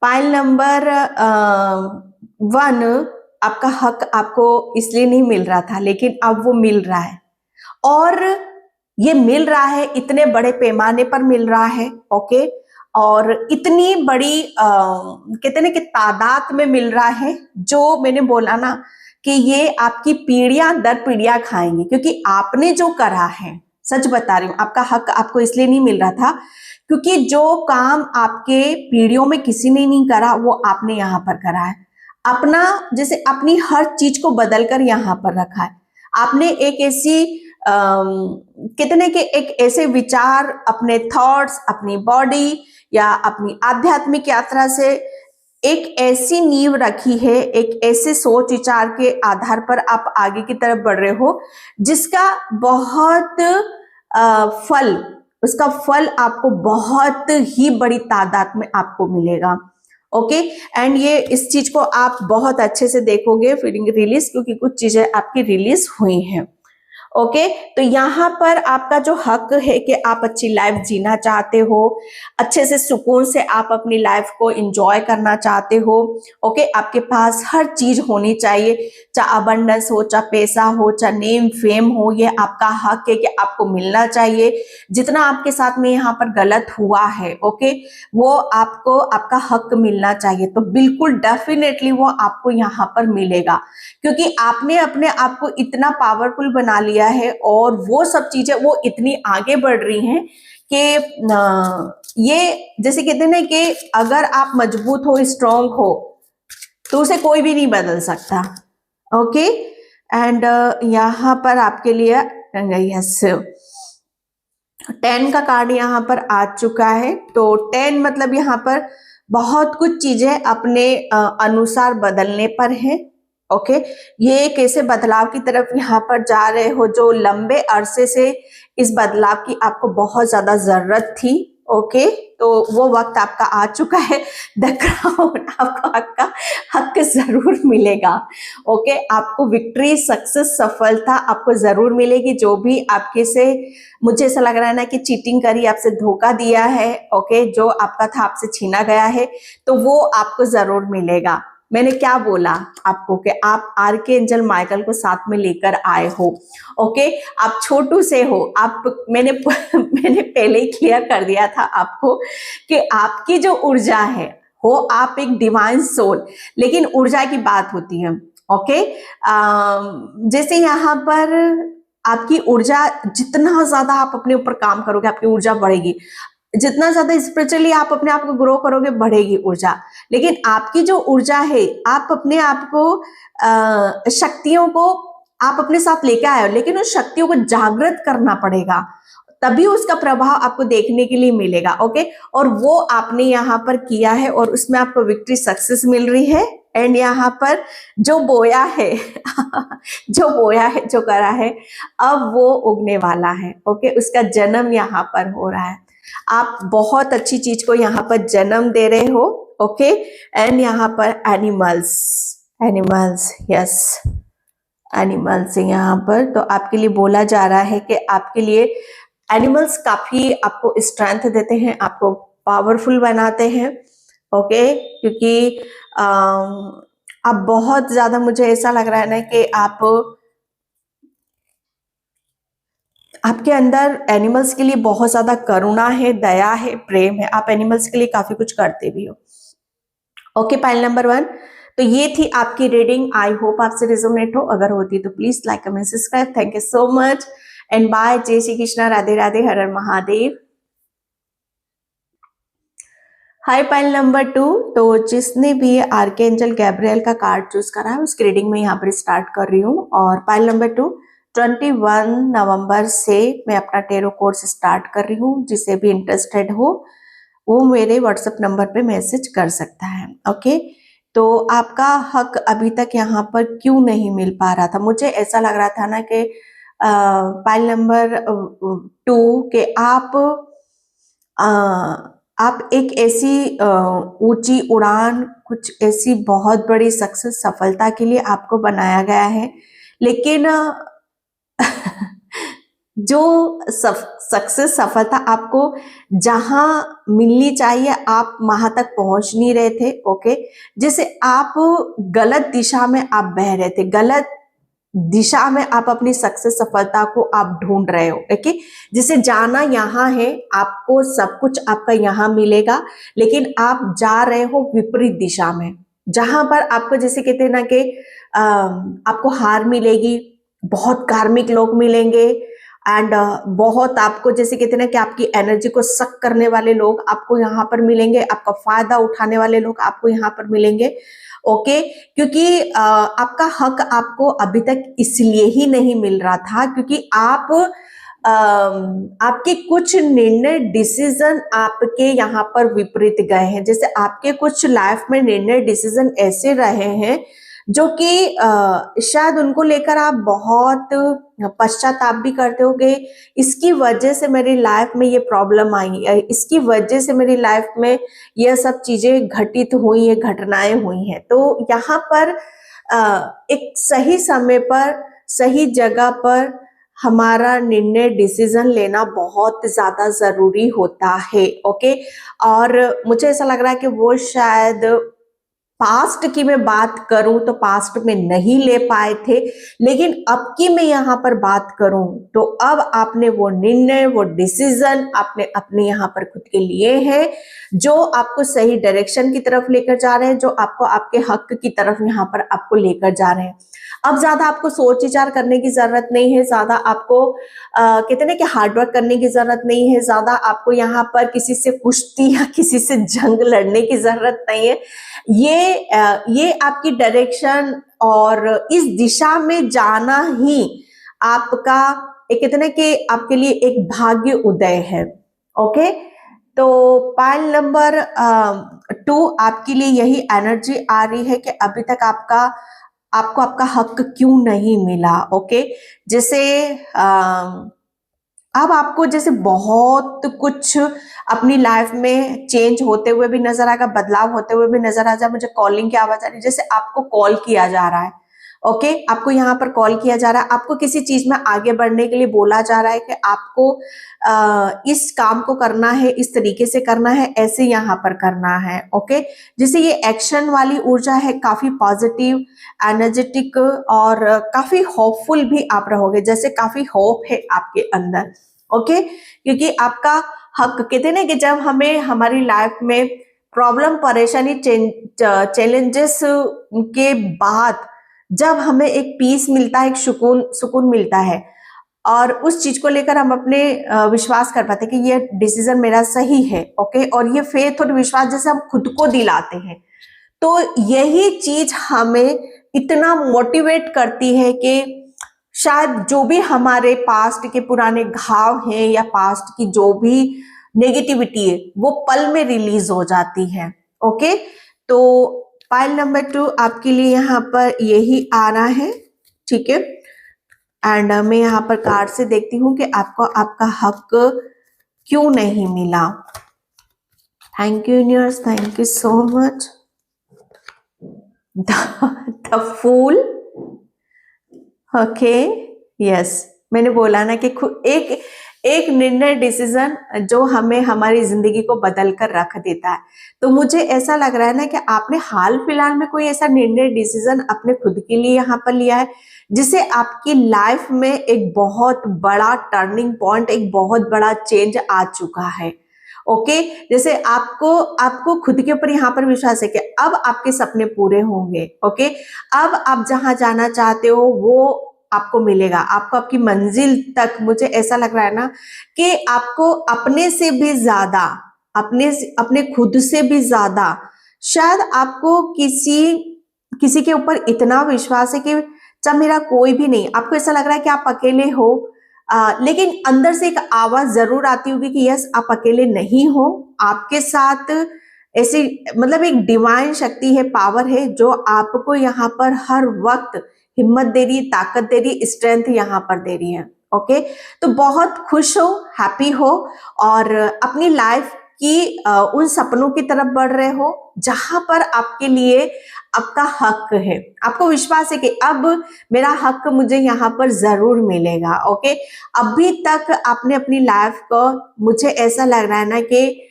pile number 1, आपका हक आपको इसलिए नहीं मिल रहा था लेकिन अब वो मिल रहा है, और ये मिल रहा है, इतने बड़े पैमाने पर मिल रहा है। ओके, और इतनी बड़ी कहते ना कि तादाद में मिल रहा है, जो मैंने बोला ना कि ये आपकी पीढ़ियां दर पीढ़ियां खाएंगी, क्योंकि आपने जो करा है, सच बता रही हूँ, आपका हक आपको इसलिए नहीं मिल रहा था क्योंकि जो काम आपके पीढ़ियों में किसी ने नहीं करा वो आपने यहाँ पर करा है। अपना जैसे अपनी हर चीज को बदलकर यहाँ पर रखा है आपने। एक ऐसी कितने के एक ऐसे विचार, अपने थॉट्स, अपनी बॉडी या अपनी आध्यात्मिक यात्रा से एक ऐसी नींव रखी है, एक ऐसे सोच विचार के आधार पर आप आगे की तरफ बढ़ रहे हो जिसका बहुत फल, उसका फल आपको बहुत ही बड़ी तादाद में आपको मिलेगा। ओके, एंड ये इस चीज को आप बहुत अच्छे से देखोगे फीलिंग रिलीज, क्योंकि कुछ चीजें आपकी रिलीज हुई हैं। ओके, तो यहाँ पर आपका जो हक है कि आप अच्छी लाइफ जीना चाहते हो, अच्छे से सुकून से आप अपनी लाइफ को एंजॉय करना चाहते हो। ओके, आपके पास हर चीज होनी चाहिए, चाहे अबंडेंस हो, चाहे पैसा हो, चाहे नेम फेम हो, ये आपका हक है कि आपको मिलना चाहिए। जितना आपके साथ में यहाँ पर गलत हुआ है, ओके, वो आपको आपका हक मिलना चाहिए। तो बिल्कुल डेफिनेटली वो आपको यहाँ पर मिलेगा, क्योंकि आपने अपने आप को इतना पावरफुल बना लिया है और वो सब चीजें वो इतनी आगे बढ़ रही हैं कि ये जैसे कहते हैं ना कि अगर आप मजबूत हो, स्ट्रांग हो, तो उसे कोई भी नहीं बदल सकता। ओके, एंड यहाँ पर आपके लिए यस 10 का कार्ड यहाँ पर आ चुका है। तो 10 मतलब यहाँ पर बहुत कुछ चीजें अपने अनुसार बदलने पर है। ओके, ये एक ऐसे बदलाव की तरफ यहाँ पर जा रहे हो जो लंबे अरसे से इस बदलाव की आपको बहुत ज्यादा जरूरत थी। ओके, तो वो वक्त आपका आ चुका है। द क्राउन, आपको आपका हक जरूर मिलेगा। ओके, आपको विक्ट्री, सक्सेस, सफलता आपको जरूर मिलेगी। जो भी आपके से, मुझे ऐसा लग रहा है ना कि चीटिंग करी, आपसे धोखा दिया है, ओके, जो आपका था आपसे छीना गया है, तो वो आपको जरूर मिलेगा। मैंने क्या बोला आपको कि आप आर्कएंजल माइकल को साथ में लेकर आए हो। ओके, आप छोटू से हो, आप मैंने पहले ही क्लियर कर दिया था आपको कि आपकी जो ऊर्जा है हो, आप एक डिवाइन सोल, लेकिन ऊर्जा की बात होती है। ओके, जैसे यहाँ पर आपकी ऊर्जा, जितना ज्यादा आप अपने ऊपर काम करोगे आपकी ऊर्जा बढ़ेगी, जितना ज्यादा स्पिरिचुअली आप अपने आप को ग्रो करोगे बढ़ेगी ऊर्जा। लेकिन आपकी जो ऊर्जा है, आप अपने आप को शक्तियों को आप अपने साथ लेके आए हो, लेकिन उस शक्तियों को जागृत करना पड़ेगा, तभी उसका प्रभाव आपको देखने के लिए मिलेगा। ओके, और वो आपने यहाँ पर किया है और उसमें आपको विक्ट्री, सक्सेस मिल रही है। एंड यहाँ पर जो बोया है जो बोया है, जो करा है, अब वो उगने वाला है। ओके, उसका जन्म यहाँ पर हो रहा है। आप बहुत अच्छी चीज को यहाँ पर जन्म दे रहे हो। ओके, एंड यहाँ पर एनिमल्स यस, एनिमल्स यहाँ पर तो आपके लिए बोला जा रहा है कि आपके लिए एनिमल्स काफी आपको स्ट्रेंथ देते हैं, आपको पावरफुल बनाते हैं। ओके, क्योंकि अब बहुत ज़्यादा मुझे ऐसा लग रहा है ना कि आपके अंदर एनिमल्स के लिए बहुत ज़्यादा करुणा है, दया है, प्रेम है। आप एनिमल्स के लिए काफ़ी कुछ करते भी हो। Okay, pile number 1। तो ये थी आपकी रीडिंग। आई होप आपसे रिजोनेट हो। अगर होती तो please like, comment, subscribe. Thank you so much and bye. जय श्री कृष्णा, राधे राधे, हर हर महादेव। Hi pile number 2। तो जिसने भी आर्कएंजल गैब्रियल का कार्ड चूज करा है उसकी रीडिंग में यहाँ पर स्टार्ट कर रही हूँ। और पाइल नंबर 2, 21 नवंबर से मैं अपना टेरो कोर्स स्टार्ट कर रही हूँ। जिसे भी इंटरेस्टेड हो वो मेरे व्हाट्सएप नंबर पे मैसेज कर सकता है। ओके, तो आपका हक अभी तक यहाँ पर क्यों नहीं मिल पा रहा था? मुझे ऐसा लग रहा था ना कि पाइल नंबर 2 के आप एक ऐसी ऊंची उड़ान, कुछ ऐसी बहुत बड़ी सक्सेस, सफलता के लिए आपको बनाया गया है। लेकिन जो सक्सेस, सफलता आपको जहां मिलनी चाहिए आप वहां तक पहुंच नहीं रहे थे। ओके, जैसे आप गलत दिशा में आप बह रहे थे, गलत दिशा में आप अपनी सक्सेस, सफलता को आप ढूंढ रहे हो। ओके, जैसे जाना यहाँ है, आपको सब कुछ आपका यहाँ मिलेगा, लेकिन आप जा रहे हो विपरीत दिशा में, जहां पर आपको जैसे कहते हैं ना कि आपको हार मिलेगी, बहुत कार्मिक लोग मिलेंगे एंड बहुत आपको जैसे कहते हैं ना कि आपकी एनर्जी को सक करने वाले लोग आपको यहाँ पर मिलेंगे, आपका फायदा उठाने वाले लोग आपको यहाँ पर मिलेंगे। ओके, क्योंकि आपका हक आपको अभी तक इसलिए ही नहीं मिल रहा था क्योंकि आपके कुछ निर्णय, डिसीजन आपके यहाँ पर विपरीत गए हैं। जैसे आपके कुछ लाइफ में निर्णय, डिसीजन ऐसे रहे हैं जो कि शायद उनको लेकर आप बहुत पश्चाताप भी करते होगे। इसकी वजह से मेरी लाइफ में ये प्रॉब्लम आई, इसकी वजह से मेरी लाइफ में यह सब चीजें घटित हुई है, घटनाएं हुई हैं। तो यहाँ पर एक सही समय पर, सही जगह पर हमारा निर्णय, डिसीजन लेना बहुत ज्यादा जरूरी होता है। ओके, और मुझे ऐसा लग रहा है कि वो शायद पास्ट की मैं बात करूं तो पास्ट में नहीं ले पाए थे, लेकिन अब की मैं यहाँ पर बात करूं तो अब आपने वो निर्णय, वो डिसीजन आपने अपने यहाँ पर खुद के लिए हैं जो आपको सही डायरेक्शन की तरफ लेकर जा रहे हैं, जो आपको आपके हक की तरफ यहाँ पर आपको लेकर जा रहे हैं। अब ज्यादा आपको सोच विचार करने की जरूरत नहीं है, ज्यादा आपको कहते हैं कि हार्डवर्क करने की जरूरत नहीं है, ज्यादा आपको यहाँ पर किसी से कुश्ती या किसी से जंग लड़ने की जरूरत नहीं है। ये आपकी डायरेक्शन और इस दिशा में जाना ही आपका एक कहते हैं कि आपके लिए एक भाग्य उदय है। ओके, तो पाइल नंबर 2 आपके लिए यही एनर्जी आ रही है कि अभी तक आपको आपका हक क्यों नहीं मिला। ओके, जैसे अब आपको जैसे बहुत कुछ अपनी लाइफ में चेंज होते हुए भी नजर आएगा, बदलाव होते हुए भी नजर आ जाए। मुझे कॉलिंग की आवाज आ रही है, जैसे आपको कॉल किया जा रहा है। ओके, आपको यहाँ पर कॉल किया जा रहा है, आपको किसी चीज में आगे बढ़ने के लिए बोला जा रहा है कि आपको इस काम को करना है, इस तरीके से करना है, ऐसे यहाँ पर करना है। ओके, जैसे ये एक्शन वाली ऊर्जा है, काफी पॉजिटिव, एनर्जेटिक और काफी होपफुल भी आप रहोगे, जैसे काफी होप है आपके अंदर। ओके, क्योंकि आपका हक, कहते हैं ना कि जब हमें हमारी लाइफ में प्रॉब्लम, परेशानी, चैलेंजेस के बाद जब हमें एक पीस मिलता है, एक सुकून मिलता है और उस चीज को लेकर हम अपने विश्वास कर पाते हैं कि ये डिसीजन मेरा सही है। ओके, और ये फेथ और विश्वास जैसे हम खुद को दिलाते हैं, तो यही चीज हमें इतना मोटिवेट करती है कि शायद जो भी हमारे पास्ट के पुराने घाव हैं या पास्ट की जो भी नेगेटिविटी है वो पल में रिलीज हो जाती है। ओके, तो पाइल नंबर 2 आपके लिए यहाँ पर यही आ रहा है। ठीक है, एंड मैं यहाँ पर कार्ड से देखती हूँ कि आपको आपका हक क्यों नहीं मिला। Thank you universe, thank you so much. The fool. Okay, yes, मैंने बोला ना कि एक एक निर्णय डिसीजन जो हमें हमारी जिंदगी को बदल कर रख देता है। तो मुझे ऐसा लग रहा है ना कि आपने हाल फिलहाल में कोई ऐसा निर्णय डिसीजन अपने खुद के लिए यहाँ पर लिया है जिससे आपकी लाइफ में एक बहुत बड़ा टर्निंग पॉइंट, एक बहुत बड़ा चेंज आ चुका है। ओके, जैसे आपको आपको खुद के ऊपर यहाँ पर विश्वास है कि अब आपके सपने पूरे होंगे। ओके, अब आप जहां जाना चाहते हो वो आपको मिलेगा, आपको आपकी मंजिल तक, मुझे ऐसा लग रहा है ना कि आपको अपने से भी ज्यादा, अपने खुद से भी ज्यादा शायद आपको किसी के ऊपर इतना विश्वास है कि जब मेरा कोई भी नहीं, आपको ऐसा लग रहा है कि आप अकेले हो, लेकिन अंदर से एक आवाज जरूर आती होगी कि यस, आप अकेले नहीं हो, आपके साथ ऐसी मतलब एक डिवाइन शक्ति है, पावर है जो आपको यहाँ पर हर वक्त हिम्मत दे रही है, ताकत दे रही है, स्ट्रेंथ यहाँ पर दे रही है। ओके, तो बहुत खुश हो, हैप्पी हो और अपनी लाइफ की उन सपनों की तरफ बढ़ रहे हो जहां पर आपके लिए आपका हक है। आपको विश्वास है कि अब मेरा हक मुझे यहाँ पर जरूर मिलेगा। ओके, अभी तक आपने अपनी लाइफ को, मुझे ऐसा लग रहा है ना कि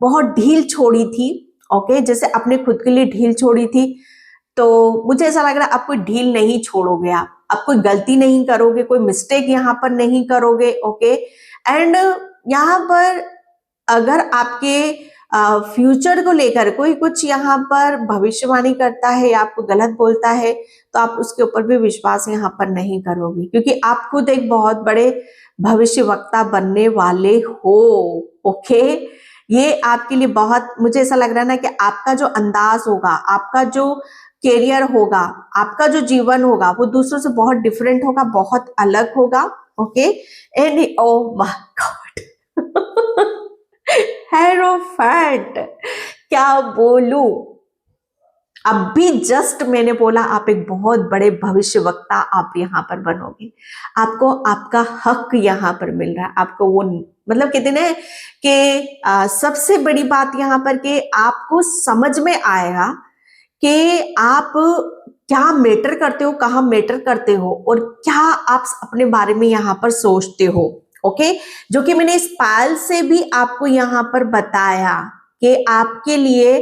बहुत ढील छोड़ी थी। ओके, जैसे आपने खुद के लिए ढील छोड़ी थी, तो मुझे ऐसा लग रहा है आप कोई ढील नहीं छोड़ोगे, आप कोई गलती नहीं करोगे, कोई मिस्टेक यहाँ पर नहीं करोगे। ओके, एंड यहाँ पर अगर आपके फ्यूचर को लेकर कोई कुछ यहाँ पर भविष्यवाणी करता है या आपको गलत बोलता है तो आप उसके ऊपर भी विश्वास यहाँ पर नहीं करोगे, क्योंकि आप खुद एक बहुत बड़े भविष्यवक्ता बनने वाले हो। ओके, ये आपके लिए बहुत, मुझे ऐसा लग रहा है ना कि आपका जो अंदाज होगा, आपका जो कैरियर होगा, आपका जो जीवन होगा वो दूसरों से बहुत डिफरेंट होगा, बहुत अलग होगा। Okay, and oh my god hierophant, क्या बोलूं, अभी जस्ट मैंने बोला आप एक बहुत बड़े भविष्यवक्ता आप यहाँ पर बनोगे, आपको आपका हक यहाँ पर मिल रहा है, आपको वो मतलब कहते हैं कि सबसे बड़ी बात यहाँ पर कि आपको समझ में आएगा कि आप क्या मैटर करते हो, कहाँ मैटर करते हो और क्या आप अपने बारे में यहाँ पर सोचते हो। ओके, जो कि मैंने इस पाल से भी आपको यहाँ पर बताया कि आपके लिए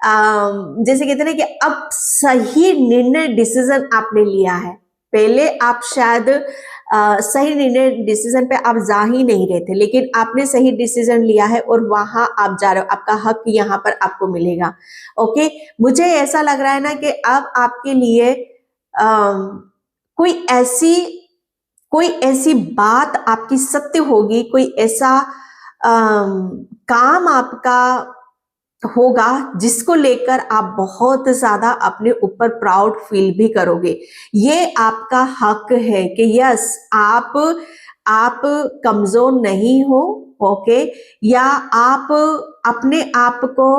जैसे कहते हैं ना कि अब सही निर्णय डिसीजन आपने लिया है। पहले आप शायद सही निर्णय डिसीजन पे आप जा ही नहीं रहे थे, लेकिन आपने सही डिसीजन लिया है और वहां आप जा रहे हो, आपका हक यहाँ पर आपको मिलेगा। ओके, मुझे ऐसा लग रहा है ना कि अब आपके लिए कोई ऐसी कोई ऐसी बात आपकी सत्य होगी, कोई ऐसा काम आपका होगा जिसको लेकर आप बहुत ज्यादा अपने ऊपर प्राउड फील भी करोगे। ये आपका हक है कि यस, आप कमजोर नहीं हो। ओके, या आप अपने आप को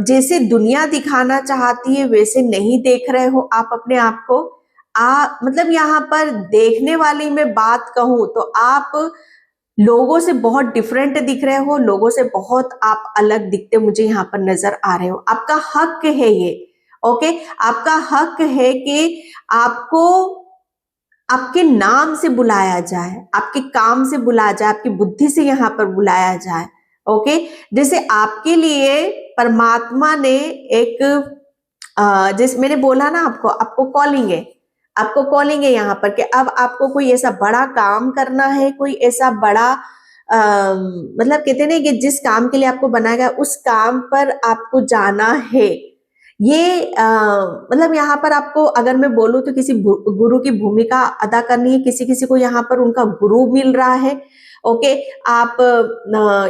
जैसे दुनिया दिखाना चाहती है वैसे नहीं देख रहे हो आप अपने आप को। मतलब यहाँ पर देखने वाली मैं बात कहूं तो आप लोगों से बहुत डिफरेंट दिख रहे हो, लोगों से बहुत आप अलग दिखते मुझे यहाँ पर नजर आ रहे हो। आपका हक है ये। ओके, आपका हक है कि आपको आपके नाम से बुलाया जाए, आपके काम से बुलाया जाए, आपकी बुद्धि से यहाँ पर बुलाया जाए। ओके, जैसे आपके लिए परमात्मा ने एक जैसे मैंने बोला ना आपको कॉलिंग है यहाँ पर कि अब आपको कोई ऐसा बड़ा काम करना है, कोई ऐसा बड़ा मतलब कहते हैं कि जिस काम के लिए आपको बनाया गया उस काम पर आपको जाना है। ये मतलब यहाँ पर आपको अगर मैं बोलूं तो किसी गुरु की भूमिका अदा करनी है, किसी किसी को यहाँ पर उनका गुरु मिल रहा है। ओके, आप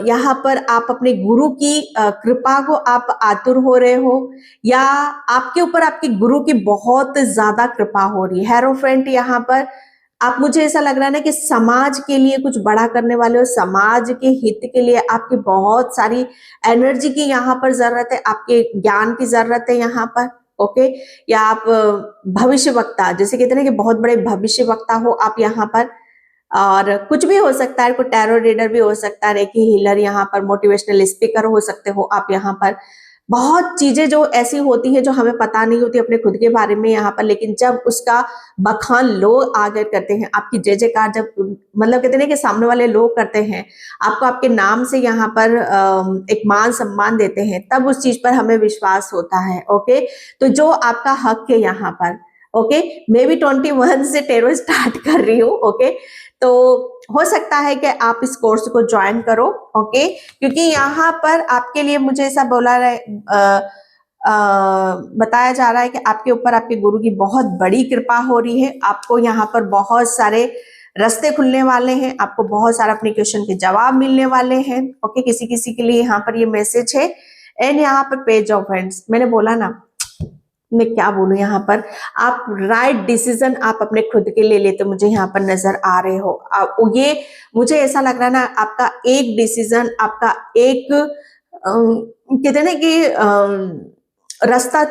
यहाँ पर आप अपने गुरु की कृपा को आप आतुर हो रहे हो, या आपके ऊपर आपके गुरु की बहुत ज्यादा कृपा हो रही है। हेरोफेंट यहाँ पर आप, मुझे ऐसा लग रहा है ना कि समाज के लिए कुछ बड़ा करने वाले हो, समाज के हित के लिए आपकी बहुत सारी एनर्जी की यहाँ पर जरूरत है, आपके ज्ञान की जरूरत है यहाँ पर। ओके, या आप भविष्य वक्ता, जैसे कहते हैं कि बहुत बड़े भविष्य वक्ता हो आप यहाँ पर, और कुछ भी हो सकता है, कोई टैरो रीडर भी हो सकता है, रेकी हीलर यहाँ पर, मोटिवेशनल स्पीकर हो सकते हो आप यहाँ पर। बहुत चीजें जो ऐसी होती हैं जो हमें पता नहीं होती अपने खुद के बारे में यहाँ पर, लेकिन जब उसका बखान लोग आकर करते हैं, आपकी जय जयकार जब मतलब कहते हैं कि सामने वाले लोग करते हैं, आपको आपके नाम से यहाँ पर एक मान सम्मान देते हैं, तब उस चीज पर हमें विश्वास होता है। ओके, तो जो आपका हक है यहाँ पर, ओके, मैं भी 21 से टेरो स्टार्ट कर रही हूँ। ओके, तो हो सकता है कि आप इस कोर्स को ज्वाइन करो। ओके, क्योंकि यहाँ पर आपके लिए मुझे ऐसा बोला बताया जा रहा है कि आपके ऊपर आपके गुरु की बहुत बड़ी कृपा हो रही है। आपको यहाँ पर बहुत सारे रास्ते खुलने वाले हैं, आपको बहुत सारा अपने क्वेश्चन के जवाब मिलने वाले हैं। ओके, किसी किसी के लिए यहाँ पर ये मैसेज है। एंड यहाँ पर पेज ऑफ हैंड्स, मैंने बोला ना, मैं क्या बोलूं, यहाँ पर आप राइट डिसीजन आप अपने खुद के ले लेते मुझे यहाँ पर नजर आ रहे हो। ये मुझे ऐसा लग रहा है ना, आपका एक डिसीजन, आपका एक कहते हैं ना कि रास्ता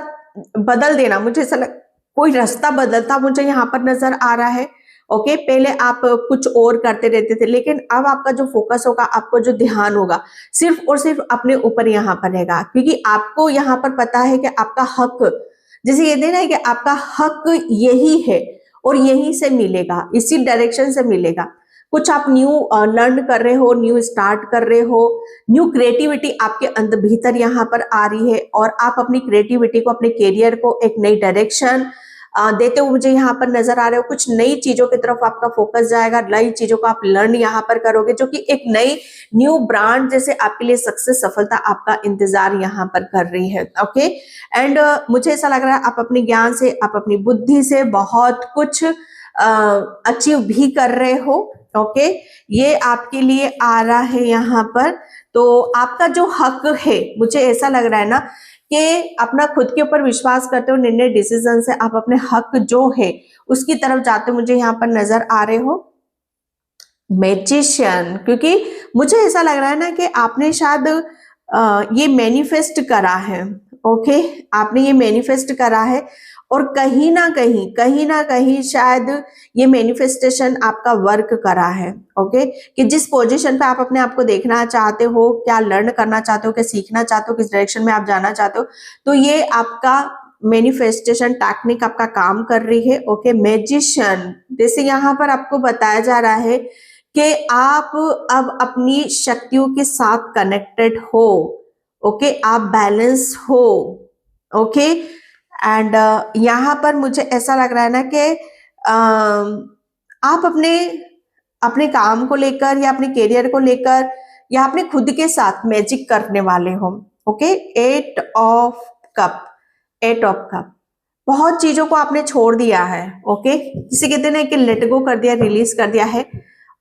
बदल देना, मुझे ऐसा कोई रास्ता बदलता मुझे यहाँ पर नजर आ रहा है। ओके, पहले आप कुछ और करते रहते थे, लेकिन अब आपका जो फोकस होगा, आपको जो ध्यान होगा, सिर्फ और सिर्फ अपने ऊपर यहाँ पर रहेगा, क्योंकि आपको यहाँ पर पता है कि आपका हक, जैसे ये देना है कि आपका हक यही है और यहीं से मिलेगा, इसी डायरेक्शन से मिलेगा। कुछ आप न्यू लर्न कर रहे हो, न्यू स्टार्ट कर रहे हो, न्यू क्रिएटिविटी आपके अंदर भीतर यहाँ पर आ रही है, और आप अपनी क्रिएटिविटी को, अपने करियर को एक नई डायरेक्शन देते हुए मुझे यहाँ पर नजर आ रहे हो। कुछ नई चीजों की तरफ आपका फोकस जाएगा, नई चीजों को आप लर्न यहाँ पर करोगे, जो कि एक नई न्यू ब्रांड जैसे आपके लिए सक्सेस, सफलता आपका इंतजार यहाँ पर कर रही है। ओके, एंड मुझे ऐसा लग रहा है आप अपने ज्ञान से, आप अपनी बुद्धि से बहुत कुछ अचीव भी कर रहे हो। ओके, ये आपके लिए आ रहा है यहाँ पर। तो आपका जो हक है, मुझे ऐसा लग रहा है ना कि अपना खुद के ऊपर विश्वास करते हो, निर्णय डिसीजन से आप अपने हक जो है उसकी तरफ जाते मुझे यहाँ पर नजर आ रहे हो। मैजिशियन, क्योंकि मुझे ऐसा लग रहा है ना कि आपने शायद ये मैनिफेस्ट करा है। ओके, आपने ये मैनिफेस्ट करा है, और कहीं ना कहीं शायद ये मैनिफेस्टेशन आपका वर्क करा है। ओके, कि जिस पोजीशन पे आप अपने आप को देखना चाहते हो, क्या लर्न करना चाहते हो, क्या सीखना चाहते हो, किस डायरेक्शन में आप जाना चाहते हो, तो ये आपका मैनिफेस्टेशन टेक्निक आपका काम कर रही है। ओके, मैजिशियन, जैसे यहाँ पर आपको बताया जा रहा है कि आप अब अपनी शक्तियों के साथ कनेक्टेड हो। ओके, आप बैलेंस हो। ओके, एंड यहाँ पर मुझे ऐसा लग रहा है ना कि आप अपने अपने काम को लेकर या अपने करियर को लेकर या अपने खुद के साथ मैजिक करने वाले हो। ओके, 8 ऑफ कप, बहुत चीजों को आपने छोड़ दिया है। ओके, किसी कहते हैं ना कि लेट गो कर दिया, रिलीज कर दिया है।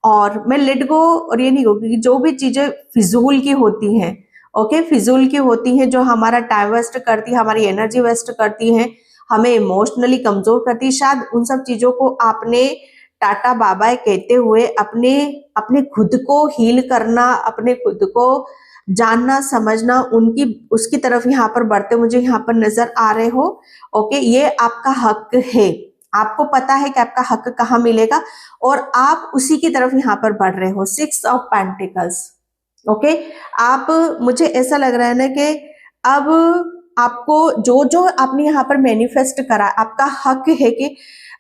और मैं लेट गो और ये नहीं होगी, जो भी चीजें फिजूल की होती हैं, ओके, फिजूल की होती हैं, जो हमारा टाइम वेस्ट करती है, हमारी एनर्जी वेस्ट करती है, हमें इमोशनली कमजोर करती है, शायद उन सब चीजों को आपने टाटा बाय बाय कहते हुए अपने अपने खुद को हील करना, अपने खुद को जानना समझना, उनकी उसकी तरफ यहाँ पर बढ़ते मुझे यहाँ पर नजर आ रहे हो। ओके, ये आपका हक है, आपको पता है कि आपका हक कहाँ मिलेगा, और आप उसी की तरफ यहाँ पर बढ़ रहे हो। 6 ऑफ पेंटिकल्स। ओके, आप, मुझे ऐसा लग रहा है ना कि अब आपको जो जो आपने यहाँ पर मैनिफेस्ट करा, आपका हक है कि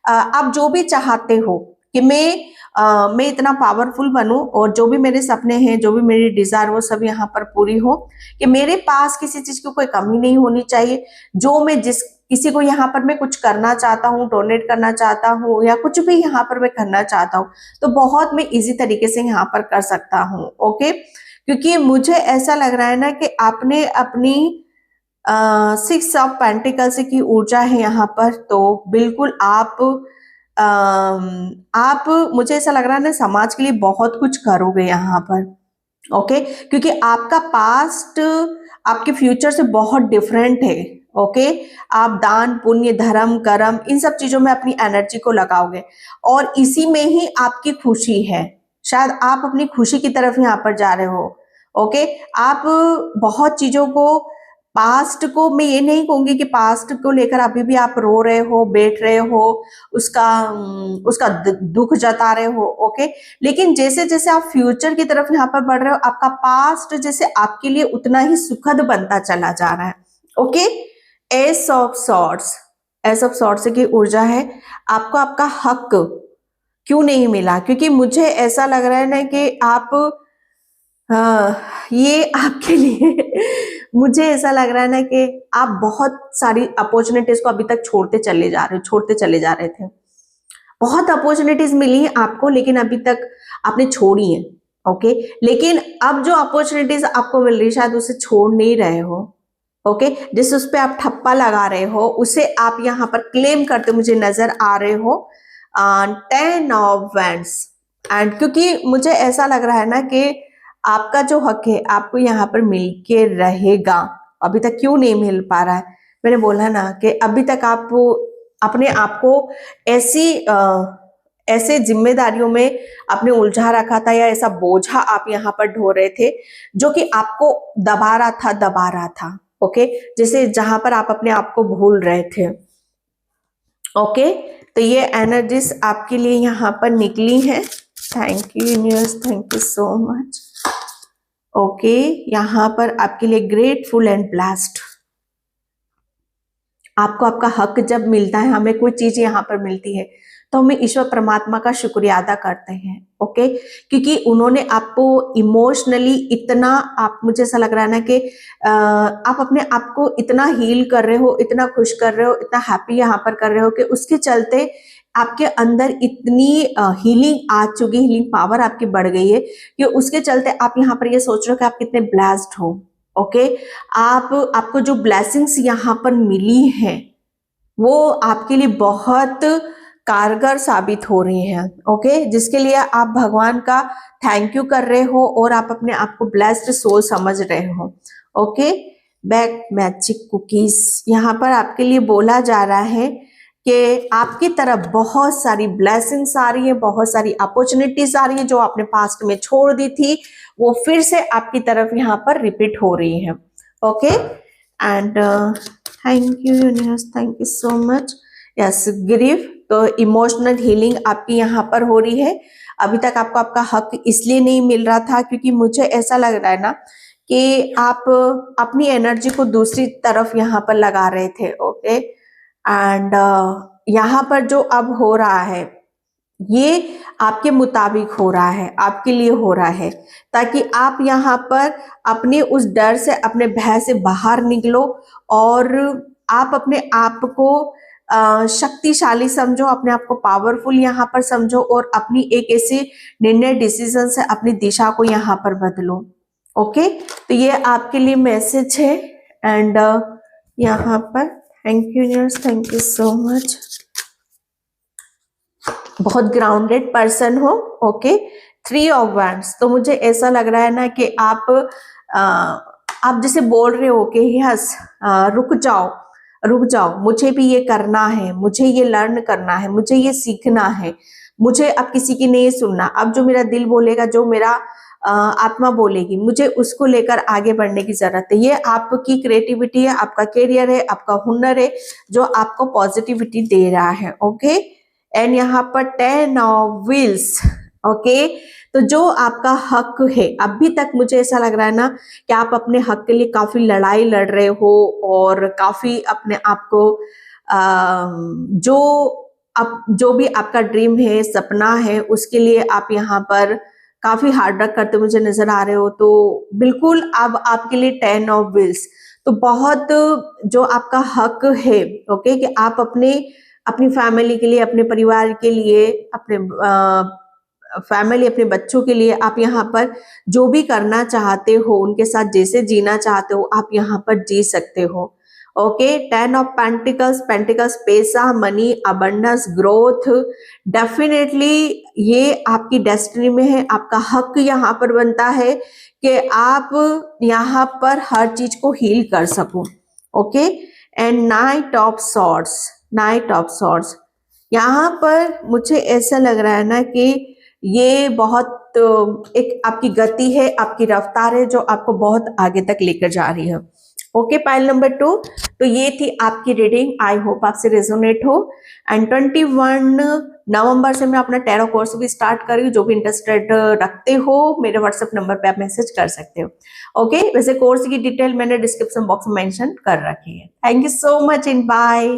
आप जो भी चाहते हो कि मैं इतना पावरफुल बनूं, और जो भी मेरे सपने हैं, जो भी मेरी डिजायर, वो सब यहाँ पर पूरी हो, कि मेरे पास किसी चीज की कोई कमी नहीं होनी चाहिए। जो मैं जिस किसी को यहाँ पर मैं कुछ करना चाहता हूँ, डोनेट करना चाहता हूँ, या कुछ भी यहाँ पर मैं करना चाहता हूँ, तो बहुत मैं इजी तरीके से यहाँ पर कर सकता हूँ। ओके, क्योंकि मुझे ऐसा लग रहा है ना कि आपने अपनी 6 ऑफ पेंटिकल्स की ऊर्जा है यहाँ पर, तो बिल्कुल आप मुझे ऐसा लग रहा है ना, समाज के लिए बहुत कुछ करोगे यहाँ पर। ओके, क्योंकि आपका पास्ट आपके फ्यूचर से बहुत डिफरेंट है। ओके, आप दान पुण्य धर्म कर्म इन सब चीजों में अपनी एनर्जी को लगाओगे, और इसी में ही आपकी खुशी है। शायद आप अपनी खुशी की तरफ यहाँ पर जा रहे हो। ओके, आप बहुत चीजों को पास्ट को मैं ये नहीं कहूंगी कि पास्ट को लेकर अभी भी आप रो रहे हो, बैठ रहे हो, उसका उसका दुख जता रहे हो, ओके। लेकिन जैसे जैसे आप फ्यूचर की तरफ यहाँ पर बढ़ रहे हो, आपका पास्ट जैसे आपके लिए उतना ही सुखद बनता चला जा रहा है, okay. S of swords, S of swords की ऊर्जा है। आपको आपका हक क्यों नहीं मिला? क्योंकि मुझे ऐसा लग रहा है ना कि आप ये आपके लिए मुझे ऐसा लग रहा है ना कि आप बहुत सारी अपॉर्चुनिटीज को अभी तक छोड़ते चले जा रहे हो, छोड़ते चले जा रहे थे। बहुत अपॉर्चुनिटीज मिली हैं आपको, लेकिन अभी तक आपने छोड़ी है, ओके। लेकिन अब जो अपॉर्चुनिटीज आपको मिल रही है, शायद उसे छोड़ नहीं रहे हो, ओके। जिस उस पे आप ठप्पा लगा रहे हो, उसे आप यहाँ पर क्लेम करते मुझे नजर आ रहे हो। 10 ऑफ वैंड्स, एंड क्योंकि मुझे ऐसा लग रहा है ना कि आपका जो हक है आपको यहाँ पर मिल के रहेगा। अभी तक क्यों नहीं मिल पा रहा है? मैंने बोला ना कि अभी तक आप अपने आप को ऐसे जिम्मेदारियों में आपने उलझा रखा था, या ऐसा बोझा आप यहाँ पर ढो रहे थे जो कि आपको दबा रहा था, ओके। जैसे जहां पर आप अपने आप को भूल रहे थे, ओके। तो ये एनर्जीज आपके लिए यहाँ पर निकली है। Thank you universe, thank you so much, okay. यहाँ पर आपके लिए ग्रेटफुल एंड ब्लेस्ड। आपको आपका हक जब मिलता है, हमें कोई चीज यहाँ पर मिलती है, तो हमें ईश्वर परमात्मा का शुक्रिया अदा करते हैं, ओके। क्योंकि उन्होंने आपको इमोशनली इतना, आप, मुझे ऐसा लग रहा है ना कि आप अपने आप को इतना हील कर रहे हो, इतना खुश कर रहे हो, इतना हैप्पी यहाँ पर कर रहे हो कि उसके चलते आपके अंदर इतनी हीलिंग आ चुकी, हीलिंग पावर आपकी बढ़ गई है कि उसके चलते आप यहाँ पर ये सोच रहे हो कि आप कितने ब्लेस्ड हो, ओके। आपको जो ब्लेसिंग्स यहाँ पर मिली हैं वो आपके लिए बहुत कारगर साबित हो रही हैं, ओके। जिसके लिए आप भगवान का थैंक यू कर रहे हो और आप अपने आप को ब्लेस्ड सोल समझ रहे हो, ओके। बैक मैजिक कुकीज, यहाँ पर आपके लिए बोला जा रहा है कि आपकी तरफ बहुत सारी ब्लेसिंग्स आ रही है, बहुत सारी अपॉर्चुनिटीज आ रही है जो आपने पास्ट में छोड़ दी थी, वो फिर से आपकी तरफ यहाँ पर रिपीट हो रही है, okay. And thank you universe, thank you so much. Yes, grief, तो इमोशनल हीलिंग आपकी यहाँ पर हो रही है। अभी तक आपको आपका हक इसलिए नहीं मिल रहा था क्योंकि मुझे ऐसा लग रहा है ना कि आप अपनी एनर्जी को दूसरी तरफ यहाँ पर लगा रहे थे, ओके। एंड यहाँ पर जो अब हो रहा है ये आपके मुताबिक हो रहा है, आपके लिए हो रहा है, ताकि आप यहाँ पर अपने उस डर से, अपने भय से बाहर निकलो और आप अपने आप को शक्तिशाली समझो, अपने आप को पावरफुल यहाँ पर समझो और अपनी एक ऐसी निर्णय, डिसीजन से अपनी दिशा को यहाँ पर बदलो, ओके। तो ये आपके लिए मैसेज है। एंड यहाँ पर thank you universe, thank you so much. बहुत ग्राउंडेड पर्सन हो, ओके। 3 ऑफ वैंड्स, तो मुझे ऐसा लग रहा है ना कि आप जैसे बोल रहे हो कि यस, रुक जाओ, रुक जाओ, मुझे भी ये करना है, मुझे ये लर्न करना है, मुझे ये सीखना है, मुझे अब किसी की नहीं सुनना, अब जो मेरा दिल बोलेगा, जो मेरा आत्मा बोलेगी, मुझे उसको लेकर आगे बढ़ने की जरूरत है। ये आपकी क्रिएटिविटी है, आपका करियर है, आपका हुनर है जो आपको पॉजिटिविटी दे रहा है, ओके। एंड यहाँ पर 10 ऑफ व्हील्स, ओके। तो जो आपका हक है, अभी तक मुझे ऐसा लग रहा है ना कि आप अपने हक के लिए काफी लड़ाई लड़ रहे हो और काफी अपने आप को जो भी आपका ड्रीम है, सपना है, उसके लिए आप यहाँ पर काफी हार्ड वर्क करते मुझे नजर आ रहे हो। तो बिल्कुल अब आपके लिए 10 ऑफ व्हील्स, तो बहुत जो आपका हक है, ओके, कि आप अपनी फैमिली के लिए, अपने परिवार के लिए, अपने फैमिली, अपने बच्चों के लिए आप यहाँ पर जो भी करना चाहते हो, उनके साथ जैसे जीना चाहते हो, आप यहाँ पर जी सकते हो, ओके। 10 ऑफ पेंटिकल्स, पेंटिकल्स पैसा, मनी, अबंडेंस, ग्रोथ, डेफिनेटली ये आपकी डेस्टिनी में है। आपका हक यहाँ पर बनता है कि आप यहाँ पर हर चीज को हील कर सको, okay. And night of swords, night of swords, यहाँ पर मुझे ऐसा लग रहा है ना कि ये बहुत एक आपकी गति है, आपकी रफ्तार है जो आपको बहुत आगे तक लेकर जा रही है, ओके, पाइल नंबर 2। तो ये थी आपकी रीडिंग, आई होप आपसे रेजोनेट हो। एंड 21 नवंबर से मैं अपना टैरो कोर्स भी स्टार्ट कर रही हूँ। जो भी इंटरेस्टेड रखते हो मेरे व्हाट्सएप नंबर पे आप मैसेज कर सकते हो। ओके, वैसे कोर्स की डिटेल मैंने डिस्क्रिप्शन बॉक्स में मेंशन कर रखी है। Thank you so much and bye.